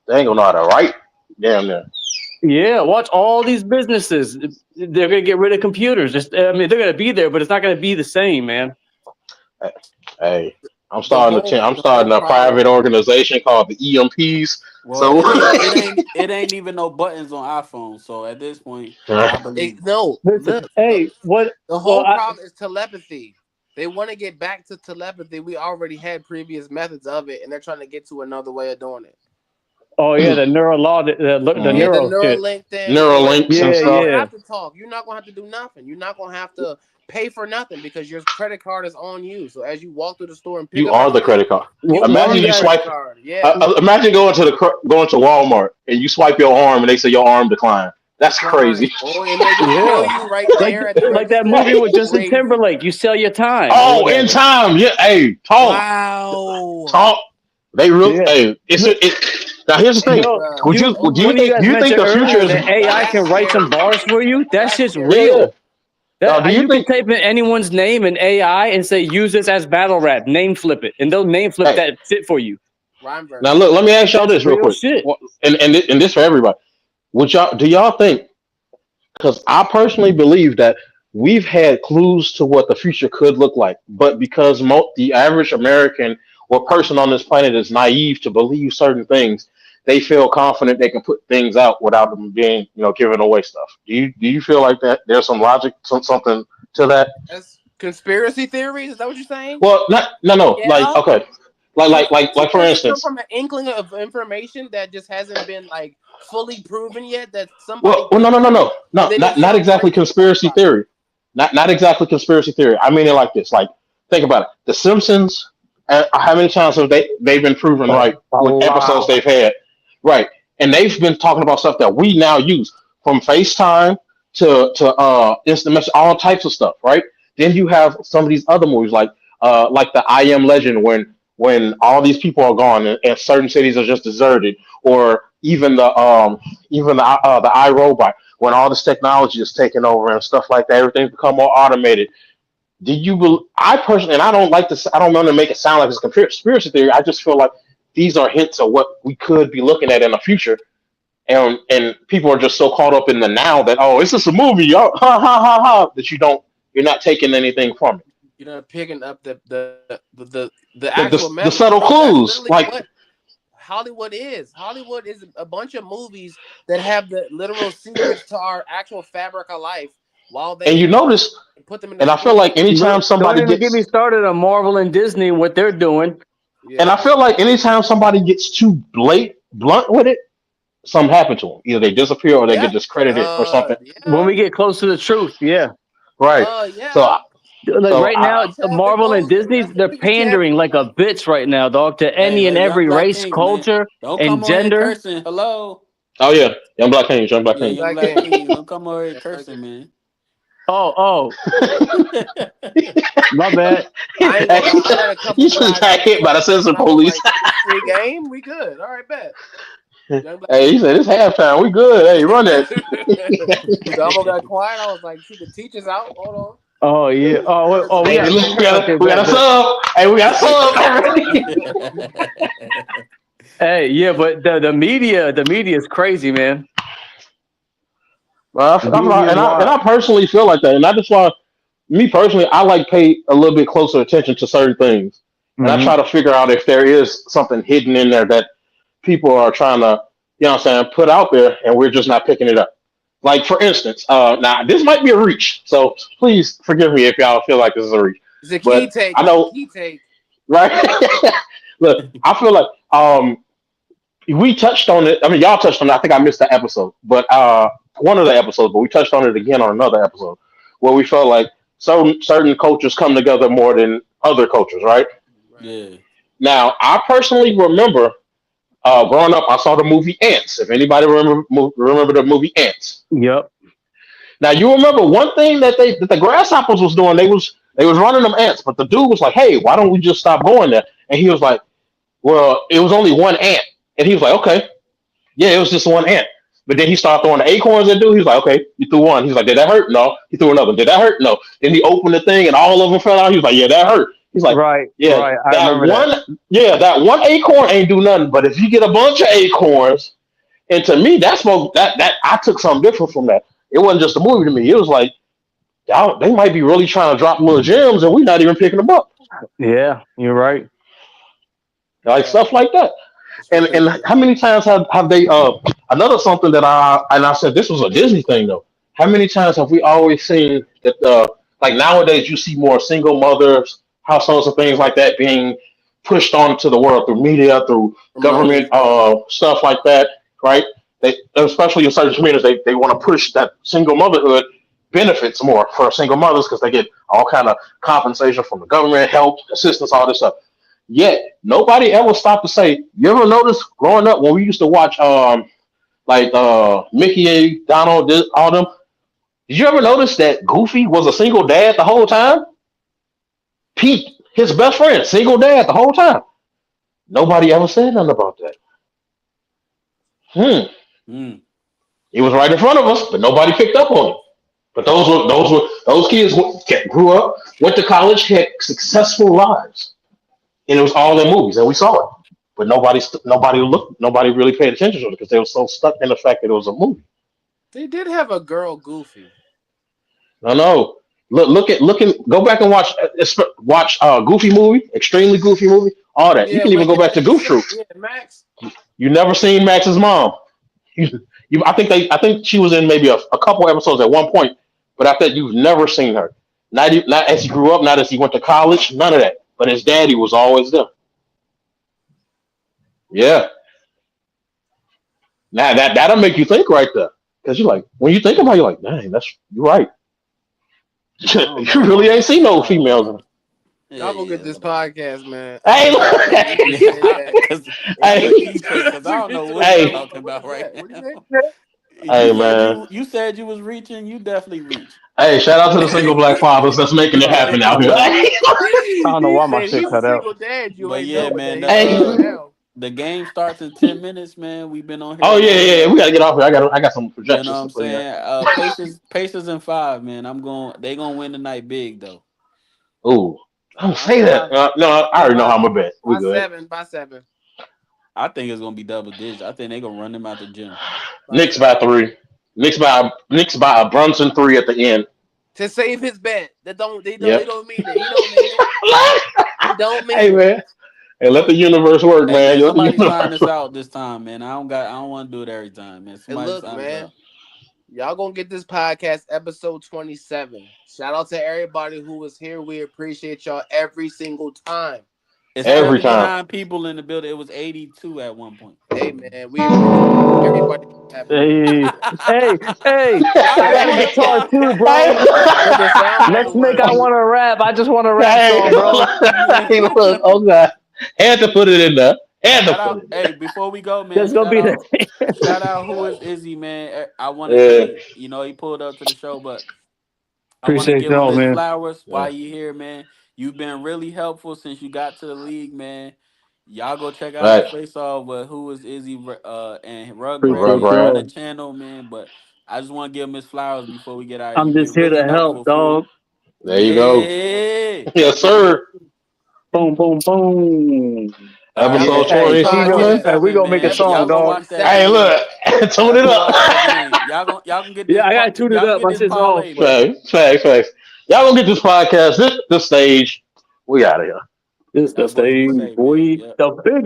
They ain't gonna know how to write. Damn near. Yeah, watch all these businesses. They're gonna get rid of computers. I mean, they're gonna be there, but it's not gonna be the same, man. Hey, I'm the whole starting a problem. private organization called the EMPs. Well, So it ain't even no buttons on iPhones. So at this point, I believe. No, Listen, look, hey, what? the Well, whole problem is telepathy. They want to get back to telepathy. We already had previous methods of it, and they're trying to get to another way of doing it. oh yeah, the neural law, the Yeah, the neuro shit. Neuralink thing, where Neuralinks you're and Yeah, not stuff. gonna yeah. have to talk. You're not gonna have to do nothing. You're not gonna have to pay for nothing because your credit card is on you. So as you walk through the store and pick You up are the everything, credit card. you One of are Imagine you the you guys, credit swipe. card. Yeah, Imagine going to Walmart and you swipe your arm and they say your arm declined. That's decline. crazy. Or and they just yeah, kill you right there at the like that register. movie with Justin Crazy. Timberlake. You sell your time or Oh, in whatever. time. Yeah. Hey, Wow. talk. They really. Yeah. Hey, Look, now here's the thing. yo, Bruh. Would you? Do you one of you think? guys Do you think mentioned the future earlier is? that AI That's can write some scary. bars for you. That That's shit's scary. Yeah, yeah. real. Now, do That you you can think? type in anyone's name in AI and say use this as battle rap, name flip it, and they'll name flip Hey, that shit for you. Rhyme now verse. look. Let me ask y'all That's this real real quick. shit. And this for everybody. Would y'all? Do y'all think? Because I personally believe that we've had clues to what the future could look like, but because the average American or person on this planet is naive to believe certain things, they feel confident they can put things out without them being, giving away stuff. Do you feel like that? There's some logic, something to that? That's conspiracy theories. Is that what you're saying? Well, not no. Like Yeah. okay, Conspiracy like for theories come instance. from an inkling of information that just hasn't been like fully proven yet. That somebody Well, no, no, no, predicted, no, and no, then it not started exactly spreading and talked conspiracy about it. theory. Not exactly conspiracy theory. I mean it like this. Like, think about it. The Simpsons. How many times have they've been proven A right with episodes lot. they've had? Right, and they've been talking about stuff that we now use, from FaceTime to instant message, all types of stuff. Right. Then you have some of these other movies like the I Am Legend, when all these people are gone and certain cities are just deserted, or even the iRobot, when all this technology is taking over and stuff like that, everything's become more automated. I personally, and I don't like this, I don't want to make it sound like it's a conspiracy theory. I just feel like these are hints of what we could be looking at in the future, and people are just so caught up in the now that, oh, it's just a movie, oh, ha ha ha ha, that you're not taking anything from it. You're not picking up the actual The message, subtle bro. That's clues, literally like, what Hollywood is. Hollywood is a bunch of movies that have the literal secrets to our actual fabric of life, while and they you notice, put them in the and I feel screen. like anytime Don't somebody even get me gets, started on Marvel and Disney, what they're doing. and I Yeah. feel like anytime somebody gets too blunt with it, something happened to them. Either they disappear or they get Yeah. discredited or something. When Yeah. we get close to the truth, yeah. Right. So, Yeah. Like so right I, now, I'll tell if it Marvel and goes. Disney, Rest in they're peace, Kevin. pandering like a bitch right now, dog, to Hey, any and hey, young every black race, kings, man. culture, Don't come and on here gender. cursing. Hello. oh yeah, young black king, young black Yeah, king. young Black black King. kings. Don't come on here Yeah, Black King. cursing, man. Oh, my bad. I ain't gonna lie. I let a couple You of what just I got know hit by the slide censor when I was police. like free game. We good. All right, bet. Young Black Hey, he said it's halftime. We good. Hey, run that. So I almost got quiet. I was like, shoot, the teacher's out. Hold on. Oh yeah. Oh, we Hey, got. look, Okay, we got a bet. sub. Hey, we got a sub already. Hey, yeah, but the media is crazy, man. Well, The media is and wild. I personally feel like that, and I just want me personally, I like pay a little bit closer attention to certain things, and I Hmm. try to figure out if there is something hidden in there that people are trying to, what I'm saying, put out there, and we're just not picking it up. Like for instance, now this might be a reach, so please forgive me if y'all feel like this is a reach, It's a key but take. I It's a know, key take. right? Look, I feel like we touched on it. I mean, y'all touched on it. I think I missed the episode, but one of the episodes, but we touched on it again on another episode where we felt like certain cultures come together more than other cultures, right? Right. Yeah. Now, I personally remember growing up, I saw the movie Ants. If anybody remember the movie Ants. Yep. Now you remember one thing that the grasshoppers was doing. They was running them ants, but the dude was like, "Hey, why don't we just stop going there?" And he was like, "Well, it was only one ant." And he was like, "Okay, yeah, it was just one ant." But then he started throwing the acorns at dude. He was like, "Okay, you threw one." He's like, "Did that hurt?" No. He threw another. Did that hurt? No. Then he opened the thing and all of them fell out. He was like, "Yeah, that hurt." He's like, Right. "Yeah, Right. I that remember that. one, yeah, that one acorn ain't do nothing. But if you get a bunch of acorns," and to me, that I took something different from that. It wasn't just a movie to me. It was like, y'all, they might be really trying to drop little gems, and we're not even picking them up. Yeah, you're right. Like Yeah, stuff like that. it's And crazy. how many times have they another something that I said this was a Disney thing though. How many times have we always seen that like nowadays you see more single mothers, households and things like that being pushed on to the world through media, through For government money. stuff like that, right? They especially in certain communities they want to push that single motherhood benefits more for single mothers because they get all kind of compensation from the government, help, assistance, all this stuff. Yet nobody ever stopped to say, you ever notice growing up when we used to watch like Mickey, Donald, all them? Did you ever notice that Goofy was a single dad the whole time? Pete, his best friend, single dad the whole time. Nobody ever said nothing about that. Hmm. Mm. It was right in front of us, but nobody picked up on it. But those kids grew up, went to college, had successful lives, and it was all in movies, and we saw it. But nobody really paid attention to it because they were so stuck in the fact that it was a movie. They did have a girl Goofy. No, no. Go back and watch Goofy movie, extremely Goofy movie, all that. You Yeah, can even with go back to Goof Troop. yeah, Max. You never seen Max's mom. I think she was in maybe a couple episodes at one point, but I think you've never seen her. Not as he grew up, not as he went to college, none of that. But his daddy was always there. Yeah. Now that'll make you think right there. Because you're like, when you think about it, you're like, dang, you're right. I don't You know really about ain't that. seen no females in it. Y'all gonna get Yeah, this podcast, man. Hey, look, We just yeah, say that. because If hey, you look, get this, E-Trade, because I don't know what he hey, talking what about is right that? What do you now. say? You hey, said man. you was reaching. You definitely reach. Hey, shout out to the single black fathers that's making it happen out here. I don't know He why my said shit he's a cut out. single dad. You But ain't yeah, know it. man, That he's Hey, single hey. now. the game starts in 10 minutes, man. We've been on here Oh yeah, long yeah, yeah. enough. We gotta get off here. I got some You know projections what to I'm put in. saying? Pacers in five, man. They gonna win tonight big though. Ooh, don't I say say that. No, I already know by how I'm gonna bet. We by good. seven, by seven, I think it's gonna be double digits. I think they gonna run them out the gym. by Knicks seven. by three. Knicks by a Brunson three at the end. To save his bet. That don't they Yep. don't mean it. He don't mean it. He don't Hey mean it. man, hey, let the universe work, Hey man. man, Let the somebody sign universe this work. out this time, man. I don't want to do it every time, man. And Somebody look, sign this man, out. y'all gonna get this podcast episode 27. Shout out to everybody who was here. We appreciate y'all every single time. It's Shout out Every to time. 79 people in the building. It was 82 at one point. hey man, we appreciate everybody tapping in. Hey, hey, hey! I I got a mean, look, guitar look, too, Hey, bro. look, the sound Let's wasn't make. I working. want to rap. I just want a rap hey, song, bro. hey, look. Oh god, had to put it in there. Had to Shout put out, it in hey, before we go, man. That's gonna be the. Shout out, who is Izzy, man. I want to there. say, he pulled up to the show, but I want to Appreciate give him y'all, his man. flowers Yeah. while you here, man. You've been really helpful since you got to the league, man. Y'all go check out his Right. face off. But who is Izzy and Rugrat? Appreciate He run Rugrat. the y'all. channel, man. But I just want to give him his flowers before we get out. I'm You've been just here really to help, helpful, fool. dog. There you go. Yeah. Yes, sir. Boom, boom, boom. All right, Y'all Yeah. gonna Episode get man. this Hey, see, Episode man. 27. Hey, podcast we 27, gonna make a man. song, Y'all episode go dog. watch that 27. Hey, game. look. Tune Y'all it go up. watch that game. Y'all can get Yeah, this. I gotta tune it Y'all can up. get My this shit's off. parlay, man. Facts. Y'all gonna get this podcast, this stage. We out of here. This is the That's what he stage, say, man. boy. Yep. The big